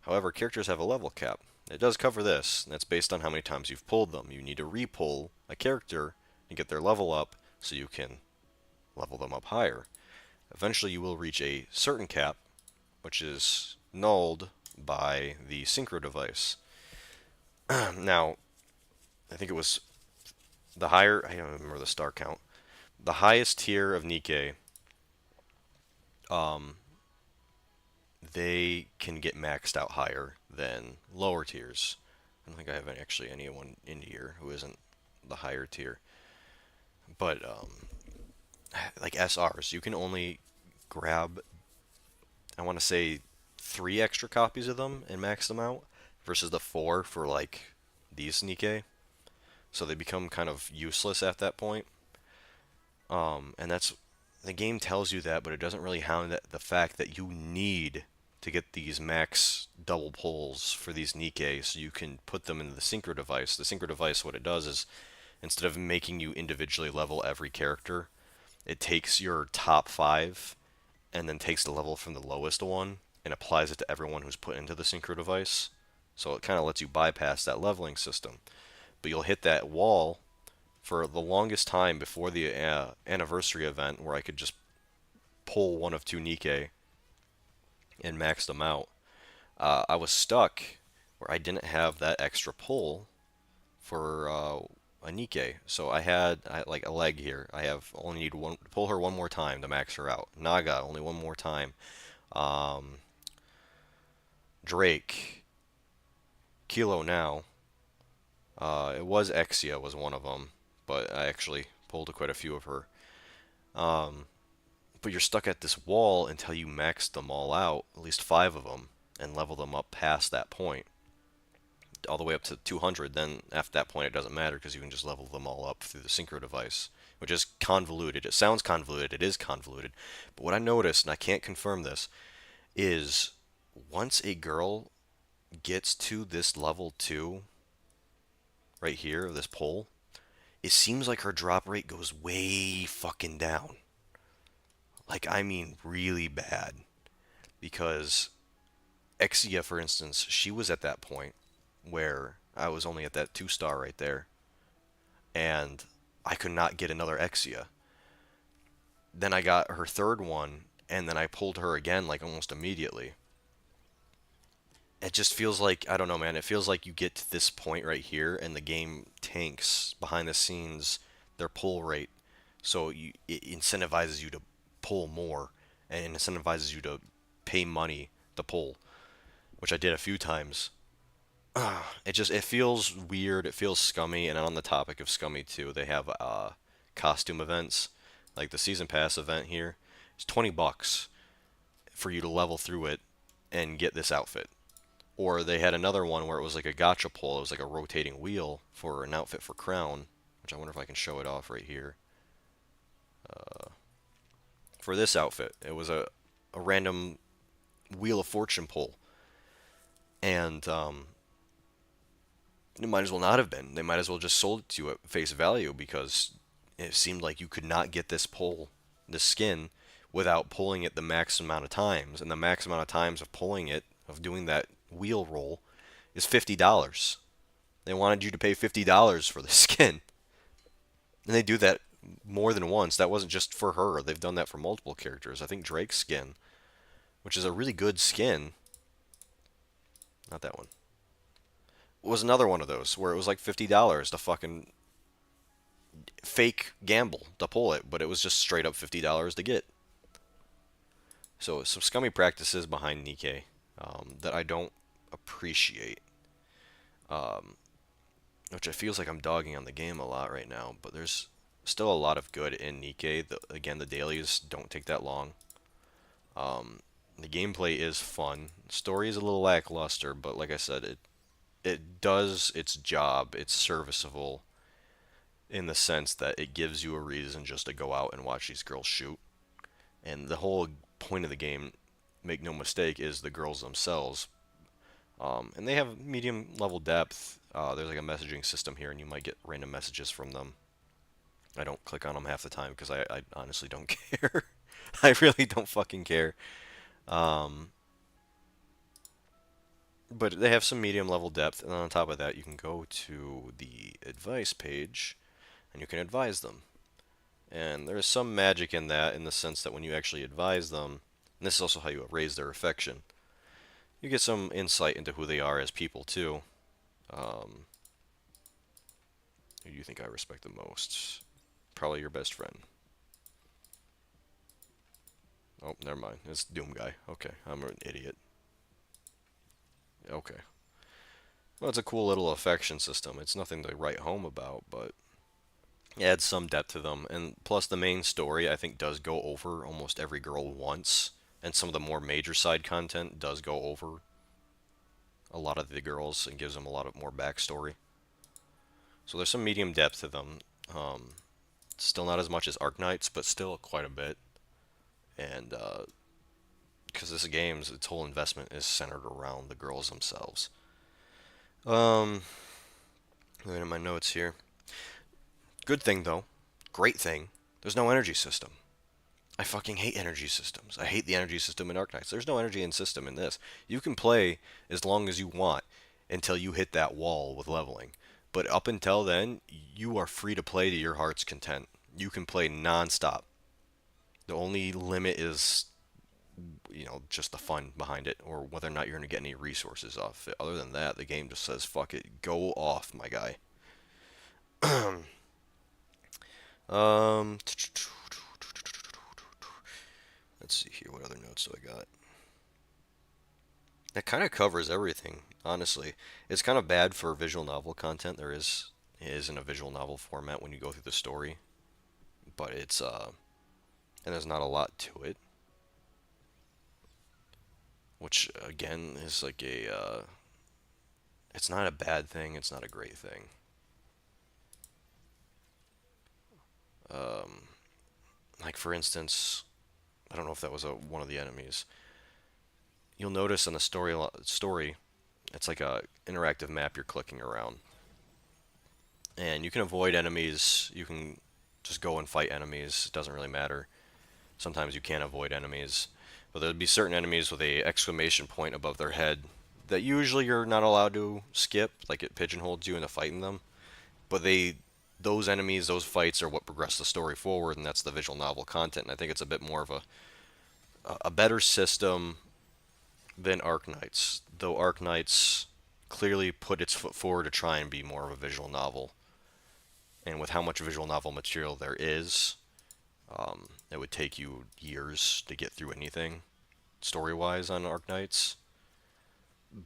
Speaker 1: However, characters have a level cap. It does cover this, and that's based on how many times you've pulled them. You need to re-pull a character and get their level up so you can level them up higher. Eventually you will reach a certain cap, which is nulled by the synchro device. Now, I think it was the higher, I don't remember the star count, the highest tier of Nikke, um, they can get maxed out higher than lower tiers. I don't think I have actually anyone in here who isn't the higher tier. But like SRs, you can only grab, I want to say, 3 extra copies of them and max them out, versus the 4 for like these Nikke. So they become kind of useless at that point. And that's the game tells you that, but it doesn't really hound the fact that you need to get these max double pulls for these Nikke so you can put them into the synchro device. The synchro device, what it does is instead of making you individually level every character, it takes your top 5 and then takes the level from the lowest one and applies it to everyone who's put into the synchro device. So it kind of lets you bypass that leveling system. But you'll hit that wall for the longest time before the anniversary event where I could just pull one of 2 Nikke and max them out. I was stuck where I didn't have that extra pull for a Nikke. So like a leg here. I have only need one pull her one more time to max her out. Naga only one more time. Um, Drake, Kilo now. It was Exia was one of them, but I actually pulled quite a few of her. Um, but you're stuck at this wall until you max them all out, at least 5 of them, and level them up past that point, all the way up to 200. Then after that point, it doesn't matter because you can just level them all up through the synchro device, which is convoluted. It sounds convoluted. It is convoluted. But what I noticed, and I can't confirm this, is once a girl gets to this level 2 right here, this pole, it seems like her drop rate goes way fucking down. Like, I mean, really bad. Because Exia, for instance, she was at that point where I was only at that 2-star right there, and I could not get another Exia. Then I got her third one, and then I pulled her again, like, almost immediately. It just feels like, I don't know, man, it feels like you get to this point right here, and the game tanks behind the scenes their pull rate, so it incentivizes you to pull more and incentivizes you to pay money to pull, which I did a few times. It feels weird. It feels scummy. And on the topic of scummy too, they have costume events, like the season pass event here. It's $20 for you to level through it and get this outfit. Or they had another one where it was like a gacha pull. It was like a rotating wheel for an outfit for Crown, which I wonder if I can show it off right here. For this outfit, it was a random Wheel of Fortune pull, and it might as well not have been. They might as well just sold it to you at face value because it seemed like you could not get this pull, this skin, without pulling it the max amount of times. And the max amount of times of pulling it, of doing that wheel roll, is $50. They wanted you to pay $50 for the skin. And they do that more than once. That wasn't just for her. They've done that for multiple characters. I think Drake's skin, which is a really good skin. Not that one. Was another one of those where it was like $50 to fucking fake gamble to pull it, but it was just straight up $50 to get. So some scummy practices behind Nikkei that I don't appreciate. Which it feels like I'm dogging on the game a lot right now, but there's still a lot of good in Nikkei. Again, the dailies don't take that long. The gameplay is fun. The story is a little lackluster, but like I said, it does its job. It's serviceable in the sense that it gives you a reason just to go out and watch these girls shoot. And the whole point of the game, make no mistake, is the girls themselves. And they have medium level depth. There's like a messaging system here, and you might get random messages from them. I don't click on them half the time because I honestly don't care. I really don't fucking care. Um, but they have some medium level depth, and on top of that, you can go to the advice page, and you can advise them. And there's some magic in that, in the sense that when you actually advise them, and this is also how you raise their affection, you get some insight into who they are as people too. Um, who do you think I respect the most? Probably your best friend. Oh, never mind. It's Doom Guy. Okay, I'm an idiot. Okay. Well, it's a cool little affection system. It's nothing to write home about, but it adds some depth to them. And plus, the main story, I think, does go over almost every girl once. And some of the more major side content does go over a lot of the girls and gives them a lot of more backstory. So there's some medium depth to them. Still not as much as Arknights, but still quite a bit. And because this game's its whole investment is centered around the girls themselves. Looking at my notes here. Good thing though, great thing. There's no energy system. I fucking hate energy systems. I hate the energy system in Arknights. There's no energy in system in this. You can play as long as you want until you hit that wall with leveling. But up until then, you are free to play to your heart's content. You can play non-stop. The only limit is, just the fun behind it, or whether or not you're going to get any resources off it. Other than that, the game just says, fuck it, go off, my guy. Um, let's see here, what other notes do I got? That kind of covers everything, honestly. It's kind of bad for visual novel content. It is in a visual novel format when you go through the story, but and there's not a lot to it, which again is like it's not a bad thing, it's not a great thing. Um, like for instance, I don't know if that was one of the enemies. You'll notice in the story, it's like a interactive map you're clicking around, and you can avoid enemies. You can just go and fight enemies. It doesn't really matter. Sometimes you can't avoid enemies, but there'll be certain enemies with a exclamation point above their head that usually you're not allowed to skip, like it pigeonholes you into fighting them. But those enemies, those fights are what progress the story forward, and that's the visual novel content. And I think it's a bit more of a better system than Arknights, though Arknights clearly put its foot forward to try and be more of a visual novel. And with how much visual novel material there is, It would take you years to get through anything story-wise on Arknights.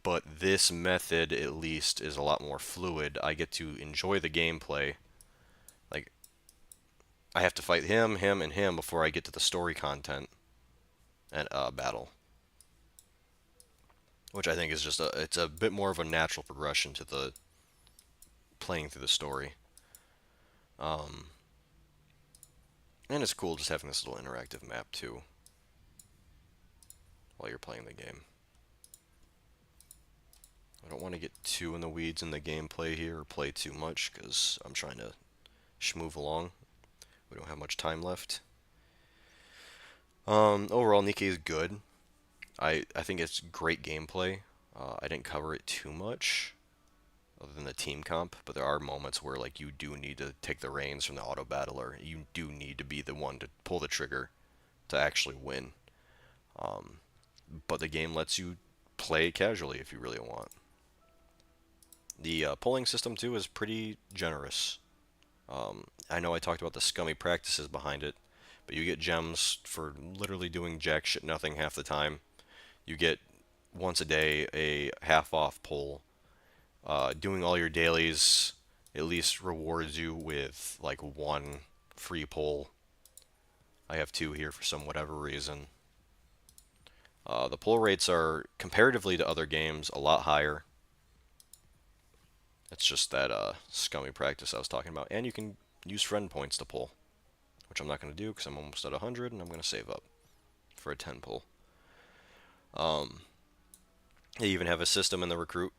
Speaker 1: But this method, at least, is a lot more fluid. I get to enjoy the gameplay. Like, I have to fight him, him, and him before I get to the story content and battle. Which I think is just it's a bit more of a natural progression to the playing through the story. Um, and it's cool just having this little interactive map too while you're playing the game. I don't want to get too in the weeds in the gameplay here or play too much because I'm trying to schmoove along. We don't have much time left. Overall, Nikke is good. I think it's great gameplay. I didn't cover it too much other than the team comp, but there are moments where like you do need to take the reins from the auto battler. You do need to be the one to pull the trigger to actually win. But the game lets you play casually if you really want. The polling system too is pretty generous. I know I talked about the scummy practices behind it, but you get gems for literally doing jack shit nothing half the time. You get once a day a half off poll. Doing all your dailies at least rewards you with like one free poll. I have two here for some whatever reason. The pull rates are, comparatively to other games, a lot higher. It's just that scummy practice I was talking about. And you can use friend points to pull, which I'm not going to do because I'm almost at 100 and I'm going to save up for a 10 pull. They even have a system in the recruit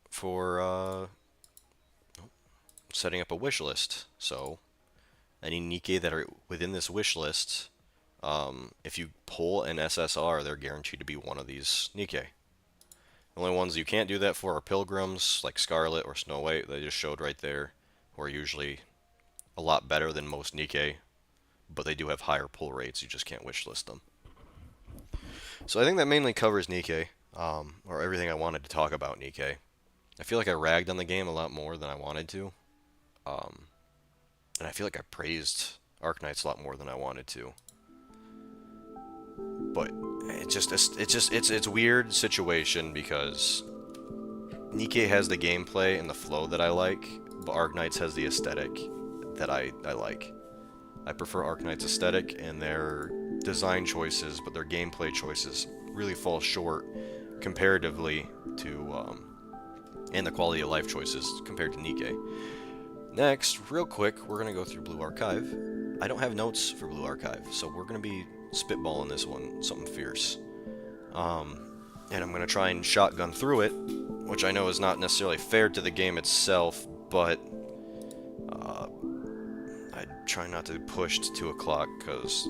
Speaker 1: for setting up a wish list. So any Nikke that are within this wish list, if you pull an SSR, they're guaranteed to be one of these Nikke. The only ones you can't do that for are pilgrims, like Scarlet or Snow White. They just showed right there, who are usually a lot better than most Nikke, but they do have higher pull rates. You just can't wishlist them. So I think that mainly covers Nikke, or everything I wanted to talk about Nikke. I feel like I ragged on the game a lot more than I wanted to, and I feel like I praised Arknights a lot more than I wanted to. But it's a weird situation because Nikke has the gameplay and the flow that I like, but Arknights has the aesthetic that I like. I prefer Arknights' aesthetic and their design choices, but their gameplay choices really fall short comparatively to, and the quality of life choices compared to Nikke. Next, real quick, we're going to go through Blue Archive. I don't have notes for Blue Archive, so we're going to be spitballing this one, something fierce. And I'm going to try and shotgun through it, which I know is not necessarily fair to the game itself, but I try not to push to 2 o'clock because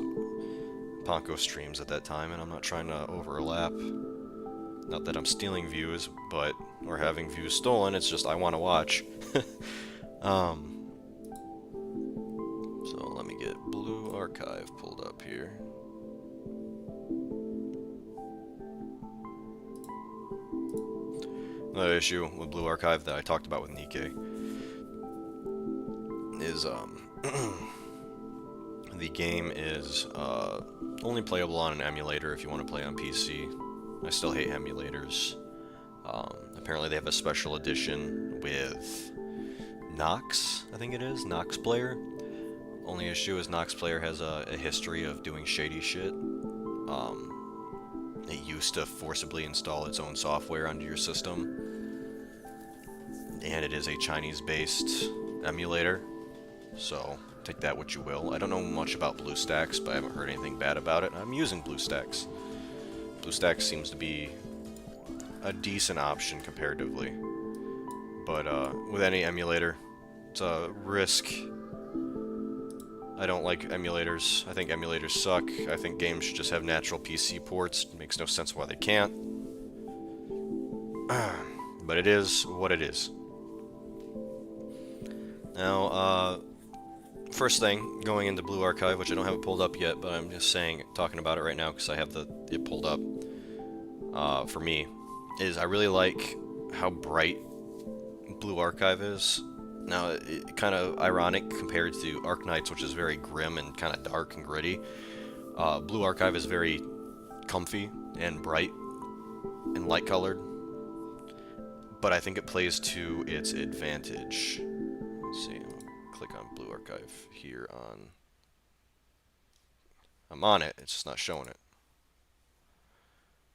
Speaker 1: Ponko streams at that time, and I'm not trying to overlap. Not that I'm stealing views, but or having views stolen. It's just I want to watch. So let me get Blue Archive pulled up here. Another issue with Blue Archive that I talked about with Nikke is the game is only playable on an emulator if you want to play on PC. I still hate emulators. Apparently they have a special edition with Nox, I think it is, Nox Player. Only issue is Nox Player has a history of doing shady shit. It used to forcibly install its own software onto your system. And it is a Chinese-based emulator. So, take that what you will. I don't know much about BlueStacks, but I haven't heard anything bad about it. I'm using BlueStacks. BlueStacks seems to be a decent option comparatively. But with any emulator, it's a risk. I don't like emulators. I think emulators suck. I think games should just have natural PC ports. It makes no sense why they can't. But it is what it is. Now, first thing, going into Blue Archive, which I don't have it pulled up yet, but I'm just talking about it right now because I have it pulled up. For me, is I really like how bright Blue Archive is. Now, kind of ironic compared to Arknights, which is very grim and kind of dark and gritty. Blue Archive is very comfy and bright and light colored, but I think it plays to its advantage. Let's see, I'll click on Blue Archive here on. I'm on it, it's just not showing it.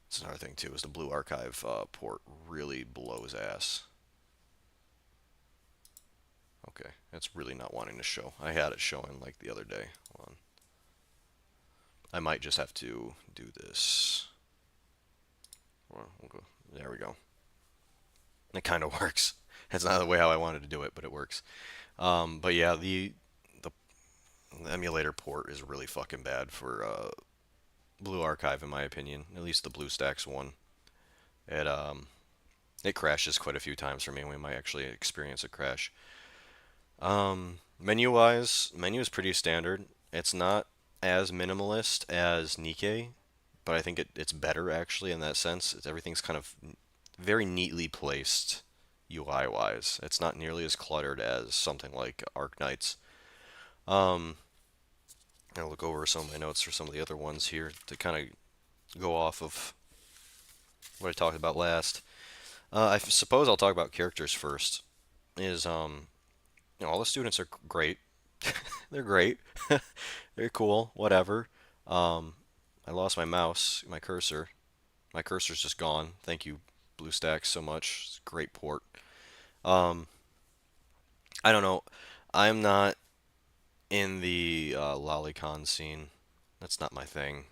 Speaker 1: It's another thing too, is the Blue Archive port really blows ass. Okay, it's really not wanting to show. I had it showing like the other day. Hold on. I might just have to do this. Well, we'll go. There we go. It kind of works. It's not the way how I wanted to do it, but it works. But yeah, the emulator port is really fucking bad for Blue Archive, in my opinion. At least the BlueStacks one. It it crashes quite a few times for me. We might actually experience a crash. Menu-wise, menu is pretty standard. It's not as minimalist as thicc, but I think it's better actually in that sense. Everything's kind of very neatly placed UI-wise. It's not nearly as cluttered as something like Arknights. Um, I'll look over some of my notes for some of the other ones here to kind of go off of what I talked about last. I suppose I'll talk about characters first. Is all the students are great. They're great. They're cool. Whatever. I lost my mouse, my cursor. My cursor's just gone. Thank you, BlueStacks, so much. It's a great port. Um, I don't know. I'm not in the lolicon scene. That's not my thing.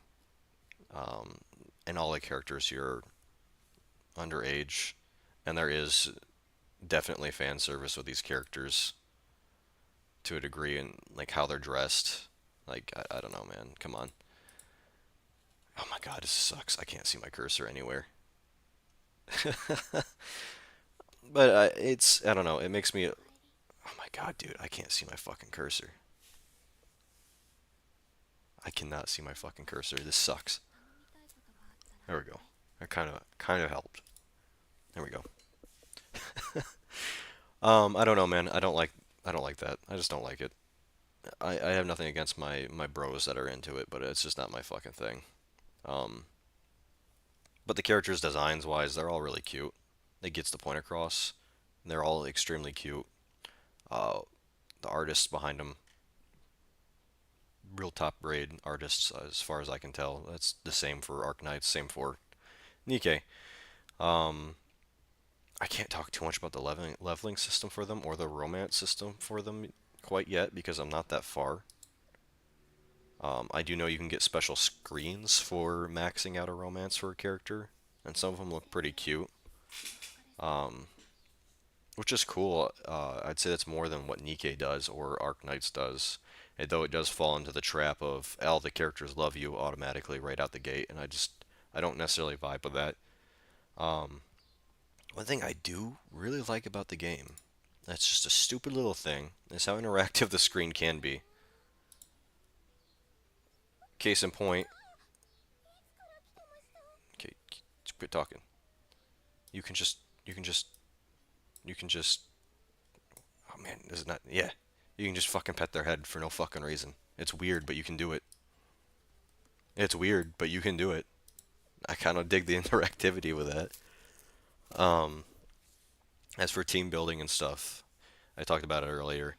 Speaker 1: Um, and all the characters here are underage, and there is definitely fan service with these characters to a degree, and like how they're dressed. Like I don't know, man. Come on. Oh my god, this sucks. I can't see my cursor anywhere. But it's I don't know. It makes me. Oh my god, dude, I can't see my fucking cursor. I cannot see my fucking cursor. This sucks. There we go. That kind of helped. There we go. I don't know, man. I don't like that. I just don't like it. I have nothing against my bros that are into it, but it's just not my fucking thing. Um, but the characters designs wise, they're all really cute. It gets the point across. They're all extremely cute. Uh, the artists behind them, real top grade artists, as far as I can tell. That's the same for Arknights, same for thicc. Um, I can't talk too much about the leveling system for them or the romance system for them quite yet because I'm not that far. I do know you can get special screens for maxing out a romance for a character, and some of them look pretty cute, um, which is cool. I'd say that's more than what thicc does or Arknights does, though it does fall into the trap of all the characters love you automatically right out the gate, and I don't necessarily vibe with that. Um, One thing I do really like about the game, that's just a stupid little thing, is how interactive the screen can be. Case in point, okay, quit talking. You can just, you can just, you can just. Oh man, is it not? Yeah, you can just fucking pet their head for no fucking reason. It's weird, but you can do it. It's weird, but you can do it. I kind of dig the interactivity with that. Um, as for team building and stuff, I talked about it earlier.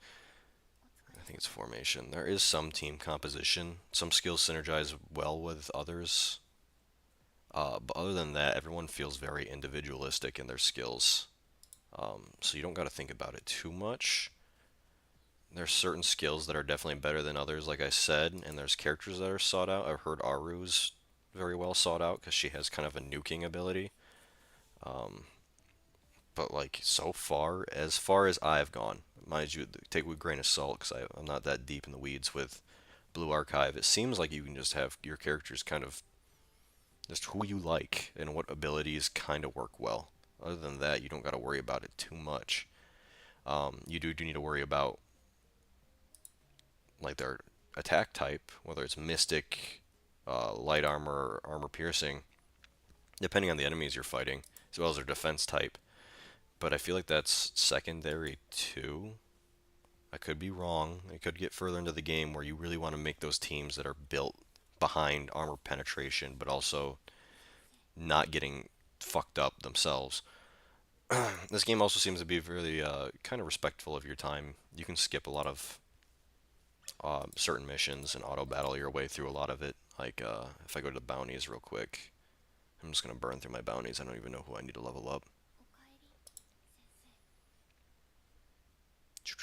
Speaker 1: I think it's formation. There is some team composition. Some skills synergize well with others. But other than that, everyone feels very individualistic in their skills. So you don't got to think about it too much. There's certain skills that are definitely better than others, like I said, and there's characters that are sought out. I've heard Aru's very well sought out because she has kind of a nuking ability. Um, but like so far as I've gone, mind you, take it with a grain of salt because I'm not that deep in the weeds with Blue Archive. It seems like you can just have your characters kind of just who you like and what abilities kind of work well. Other than that, you don't got to worry about it too much. You do need to worry about like their attack type, whether it's Mystic, light armor, armor piercing, depending on the enemies you're fighting, as well as their defense type. But I feel like that's secondary too. I could be wrong. It could get further into the game where you really want to make those teams that are built behind armor penetration, but also not getting fucked up themselves. This game also seems to be really kind of respectful of your time. You can skip a lot of certain missions and auto battle your way through a lot of it. Like if I go to the bounties real quick, I'm just gonna burn through my bounties. I don't even know who I need to level up.
Speaker 3: 雨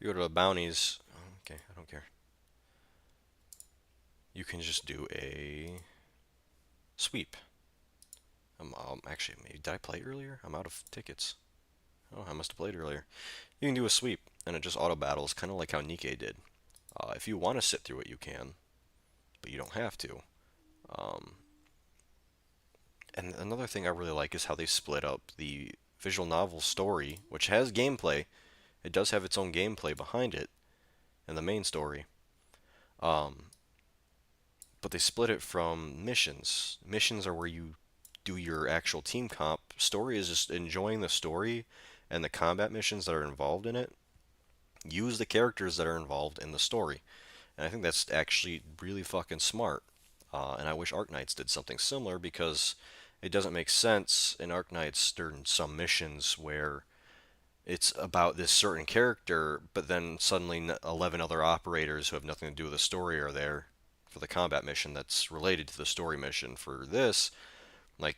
Speaker 1: You go to the bounties. Oh, okay, I don't care. You can just do a sweep. Actually, maybe did I play earlier? I'm out of tickets. Oh, I must have played earlier. You can do a sweep, and it just auto battles, kind of like how Nikke did. If you want to sit through it, you can, but you don't have to. Um, and another thing I really like is how they split up the visual novel story, which has gameplay. It does have its own gameplay behind it, and the main story. Um, but they split it from missions. Missions are where you do your actual team comp. Story is just enjoying the story and the combat missions that are involved in it. Use the characters that are involved in the story. And I think that's actually really fucking smart. And I wish Arknights did something similar because it doesn't make sense in Arknights during some missions where it's about this certain character, but then suddenly 11 other operators who have nothing to do with the story are there for the combat mission that's related to the story mission. For this, like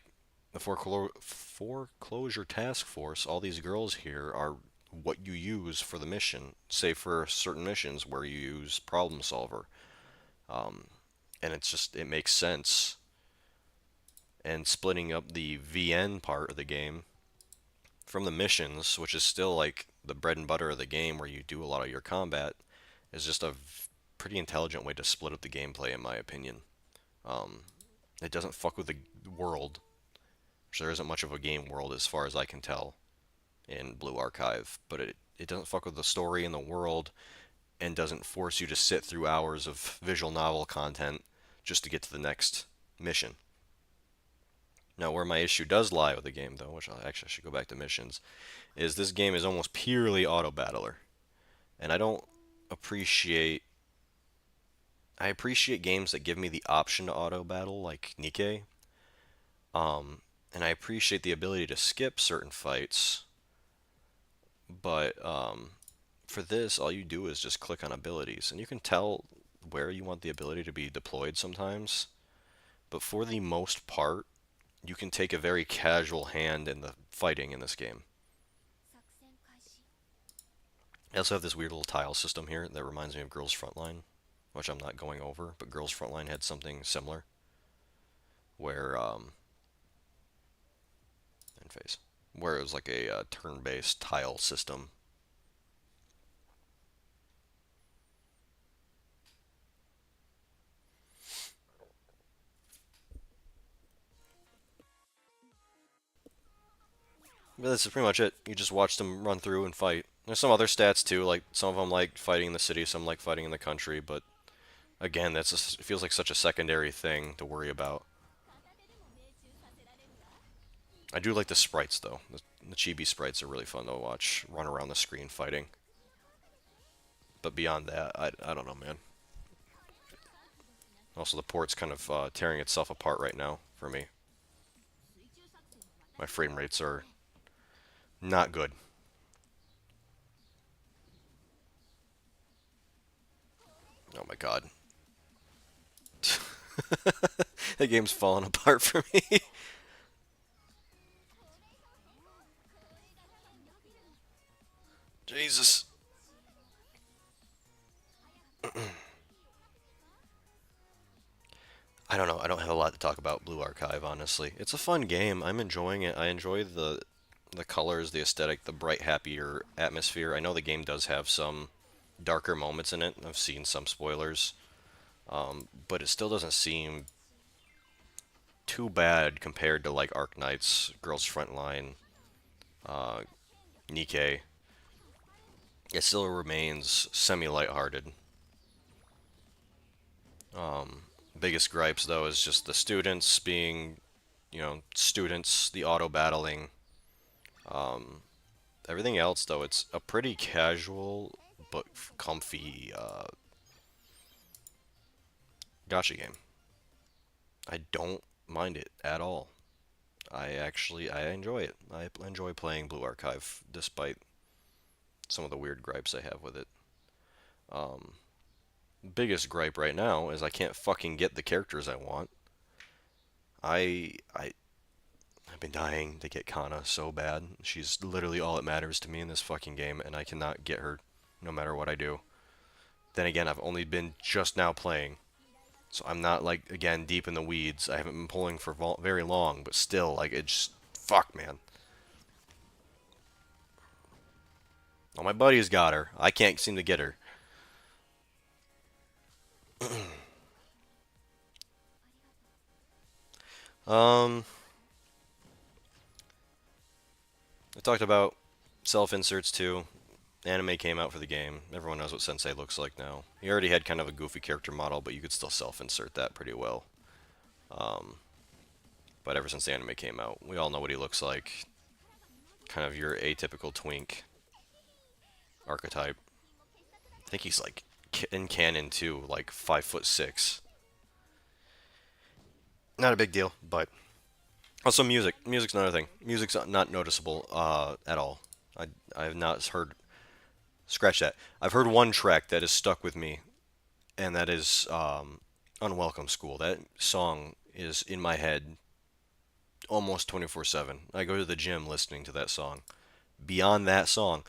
Speaker 1: the foreclosure task force, all these girls here are what you use for the mission, save for certain missions where you use problem solver. Um, and it's just, it makes sense. And splitting up the VN part of the game from the missions, which is still like the bread and butter of the game where you do a lot of your combat, is just a pretty intelligent way to split up the gameplay, in my opinion. Um, it doesn't fuck with the world, which there isn't much of a game world as far as I can tell in Blue Archive, but it doesn't fuck with the story and the world and doesn't force you to sit through hours of visual novel content just to get to the next mission. Now, where my issue does lie with the game, though, which I should go back to missions, is this game is almost purely auto battler, and I don't appreciate. I appreciate games that give me the option to auto battle, like Nikke, and I appreciate the ability to skip certain fights. But for this, all you do is just click on abilities, and you can tell where you want the ability to be deployed sometimes. But for the most part, you can take a very casual hand in the fighting in this game.
Speaker 3: 作戦開始
Speaker 1: I also have this weird little tile system here that reminds me of Girls Frontline, which I'm not going over, but Girls Frontline had something similar, where in phase, where it was like a turn-based tile system. But that's pretty much it. You just watch them run through and fight. There's some other stats too, like some of them like fighting in the city, some like fighting in the country, but again, it feels like such a secondary thing to worry about.
Speaker 3: 片手でも命中させられるわ
Speaker 1: I do like the sprites though. The chibi sprites are really fun to watch run around the screen fighting. But beyond that, I don't know, man. Also, the port's kind of tearing itself apart right now for me.
Speaker 2: 水中作戦は
Speaker 1: My frame rates are not good. Oh my god. The game's falling apart for me. Jesus. I don't know. I don't have a lot to talk about Blue Archive, honestly. It's a fun game. I'm enjoying it. I enjoy the colors, the aesthetic, the bright, happier atmosphere. I know the game does have some darker moments in it. I've seen some spoilers, but it still doesn't seem too bad compared to like Arknights, Girls Frontline, uh, Nikke. It still remains semi-lighthearted. Biggest gripes though is just the students being, students, the auto battling, Everything else, though, it's a pretty casual but comfy gacha game. I don't mind it at all. I enjoy it. I enjoy playing Blue Archive despite some of the weird gripes I have with it. Um, Biggest gripe right now is I can't fucking get the characters I want. I've been dying to get Kana so bad. She's literally all that matters to me in this fucking game, and I cannot get her no matter what I do. Then again, I've only been just now playing, so I'm not like again deep in the weeds. I haven't been pulling for very long, but still, like it just fuck, man. All my buddies got her. I can't seem to get her. Um, I talked about self-inserts too. Anime came out for the game. Everyone knows what Sensei looks like now. He already had kind of a goofy character model, but you could still self-insert that pretty well. Um, but ever since the anime came out, we all know what he looks like. Kind of your atypical twink archetype. I think he's like in canon too, like 5'6". Not a big deal, but also music. Music's another thing. Music's not noticeable at all. I have not heard. Scratch that. I've heard one track that has stuck with me, and that is "Unwelcome School." That song is in my head almost 24/7. I go to the gym listening to that song. Beyond that song,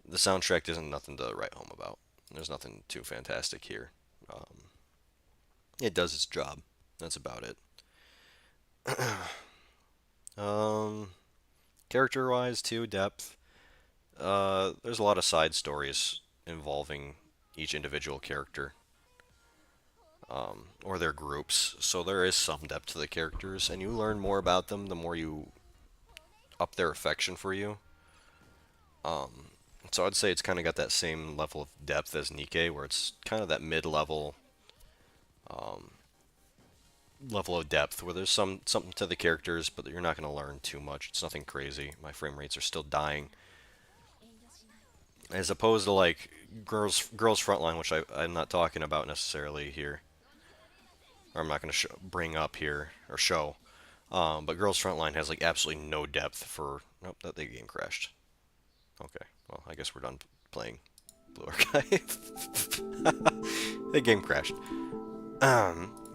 Speaker 1: the soundtrack isn't nothing to write home about. There's nothing too fantastic here. Um, it does its job. That's about it. Um, Character-wise, too, depth. There's a lot of side stories involving each individual character, or their groups. So there is some depth to the characters, and you learn more about them the more you up their affection for you. Um, so I'd say it's kind of got that same level of depth as Nikke, where it's kind of that mid-level um, level of depth, where there's something to the characters, but you're not going to learn too much. It's nothing crazy. My frame rates are still dying, as opposed to like Girls Frontline, which I'm not talking about necessarily here, or I'm not going to bring up here or show. But Girls Frontline has like absolutely no depth for. Nope, that the game crashed. Okay, well I guess we're done playing Blue Archive. The game crashed.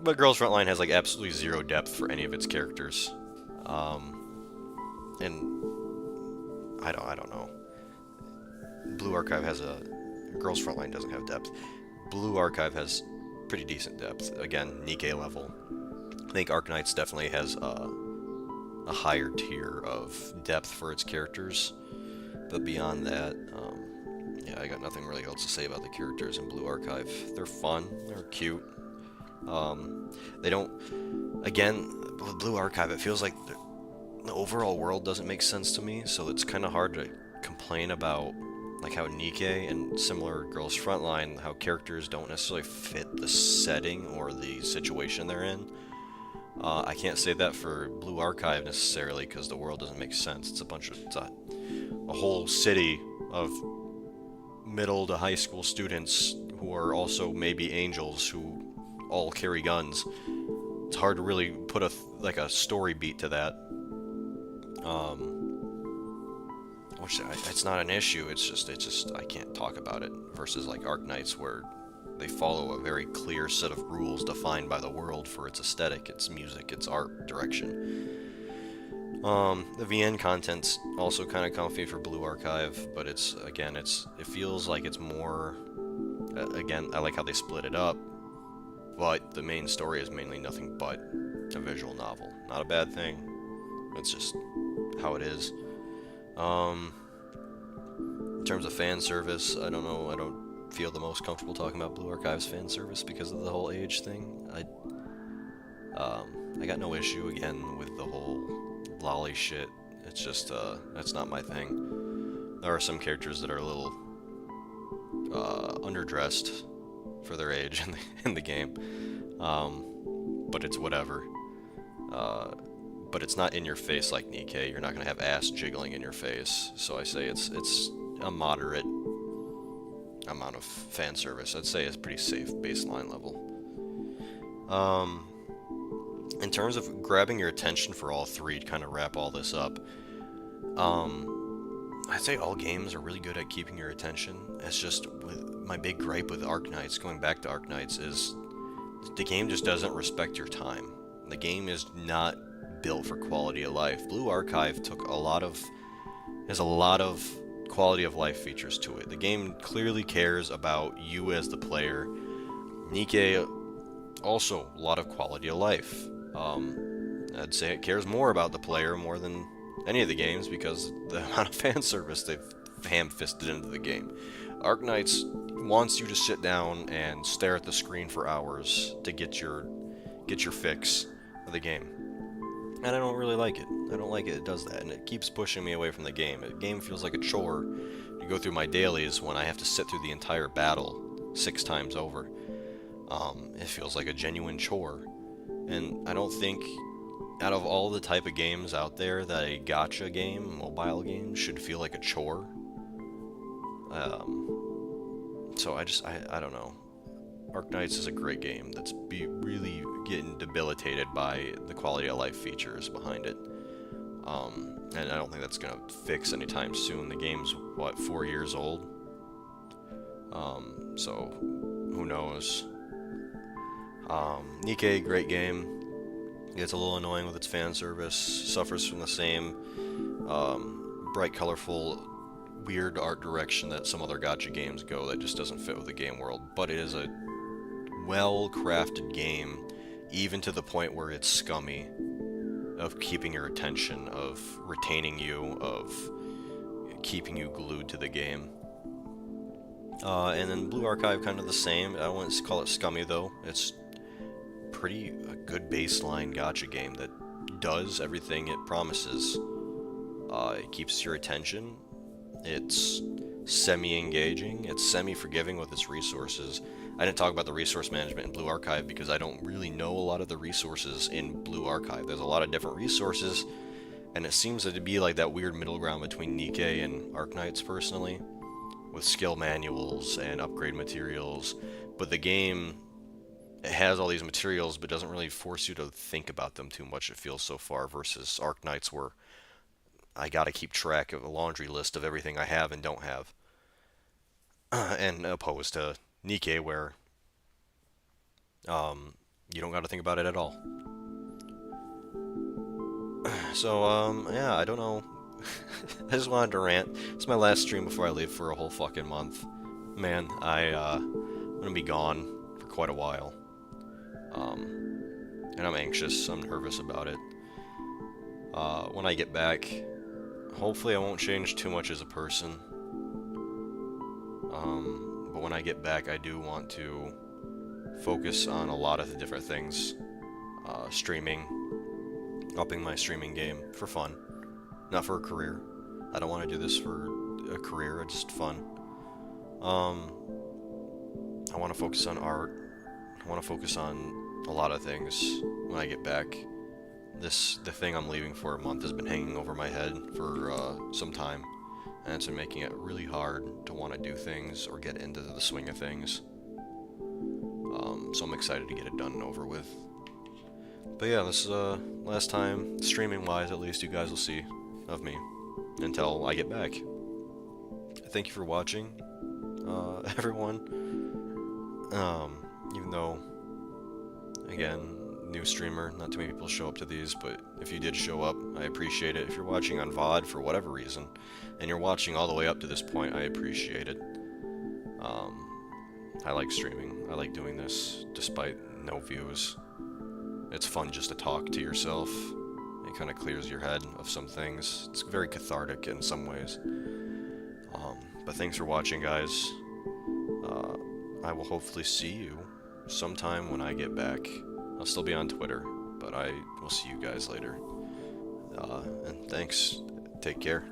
Speaker 1: But Girls Frontline has like absolutely zero depth for any of its characters. And I don't know. Blue Archive has a Girls Frontline doesn't have depth. Blue Archive has pretty decent depth. Again, Nikke level. I think Arknights definitely has a higher tier of depth for its characters. But beyond that, yeah, I got nothing really else to say about the characters in Blue Archive. They're fun. They're cute. They don't. Again, with Blue Archive, it feels like the overall world doesn't make sense to me, so it's kind of hard to complain about like how Nikke and similar Girls Frontline, how characters don't necessarily fit the setting or the situation they're in. I can't say that for Blue Archive necessarily because the world doesn't make sense. It's a whole city of middle to high school students who are also maybe angels who all carry guns. It's hard to really put a story beat to that. Which it's not an issue. It's just I can't talk about it. Versus like Arknights where they follow a very clear set of rules defined by the world for its aesthetic, its music, its art direction. The VN content's also kind of comfy for Blue Archive, but it feels like it's more. Again, I like how they split it up, but the main story is mainly nothing but a visual novel. Not a bad thing. It's just how it is. In terms of fan service, I don't know. I don't feel the most comfortable talking about Blue Archive's fan service because of the whole age thing. I got no issue again with the whole lolly shit. It's just that's not my thing. There are some characters that are a little underdressed for their age in the game, but it's whatever. but it's not in your face like Nikkei. You're not gonna have ass jiggling in your face. So I say it's a moderate amount of fan service. I'd say it's pretty safe baseline level. In terms of grabbing your attention for all three, to kind of wrap all this up, I'd say all games are really good at keeping your attention. It's just my big gripe with Arknights, going back to Arknights, is the game just doesn't respect your time. The game is not built for quality of life. Blue Archive has a lot of quality of life features to it. The game clearly cares about you as the player. Nikkei, also a lot of quality of life. I'd say it cares more about the player more than any of the games because the amount of fan service they've ham-fisted into the game. Arknights wants you to sit down and stare at the screen for hours to get your fix of the game. And I don't really like it. I don't like it does that, and it keeps pushing me away from the game. The game feels like a chore to go through my dailies when I have to sit through the entire battle 6 times over. It feels like a genuine chore. And I don't think, out of all the type of games out there, that a gacha game, mobile game, should feel like a chore. So I don't know. Arknights is a great game that's really getting debilitated by the quality of life features behind it. And I don't think that's gonna fix anytime soon. The game's, what, 4 years old? So who knows? Nikkei, great game. Gets a little annoying with its fan service. Suffers from the same bright, colorful, weird art direction that some other gacha games go that just doesn't fit with the game world. But it is a well-crafted game, even to the point where it's scummy, of keeping your attention, of retaining you, of keeping you glued to the game. And then Blue Archive, kind of the same. I wouldn't call it scummy though. It's a good baseline gacha game that does everything it promises. It keeps your attention. It's semi-engaging. It's semi-forgiving with its resources. I didn't talk about the resource management in Blue Archive because I don't really know a lot of the resources in Blue Archive. There's a lot of different resources, and it seems to be like that weird middle ground between Nikkei and Arknights personally, with skill manuals and upgrade materials. But the game, it has all these materials but doesn't really force you to think about them too much, it feels so far, versus Arknights where I gotta keep track of a laundry list of everything I have and don't have. And opposed to Nikkei where you don't gotta think about it at all. So, yeah, I don't know. I just wanted to rant. It's my last stream before I leave for a whole fucking month. Man, I'm gonna be gone for quite a while. And I'm anxious, I'm nervous about it. When I get back, hopefully I won't change too much as a person. But when I get back, I do want to focus on a lot of the different things. Streaming, upping my streaming game for fun, not for a career. I don't want to do this for a career, it's just fun. I want to focus on art. I want to focus on a lot of things when I get back. The thing I'm leaving for a month has been hanging over my head for some time, and it's been making it really hard to want to do things or get into the swing of things. So I'm excited to get it done and over with. But yeah, this is last time, streaming-wise at least, you guys will see of me until I get back. Thank you for watching, everyone. Even though, again, new streamer, not too many people show up to these, but if you did show up, I appreciate it. If you're watching on VOD for whatever reason, and you're watching all the way up to this point, I appreciate it. I like streaming. I like doing this despite no views. It's fun just to talk to yourself. It kind of clears your head of some things. It's very cathartic in some ways. But thanks for watching, guys. I will hopefully see you sometime when I get back. I'll still be on Twitter, but I will see you guys later. And thanks. Take care.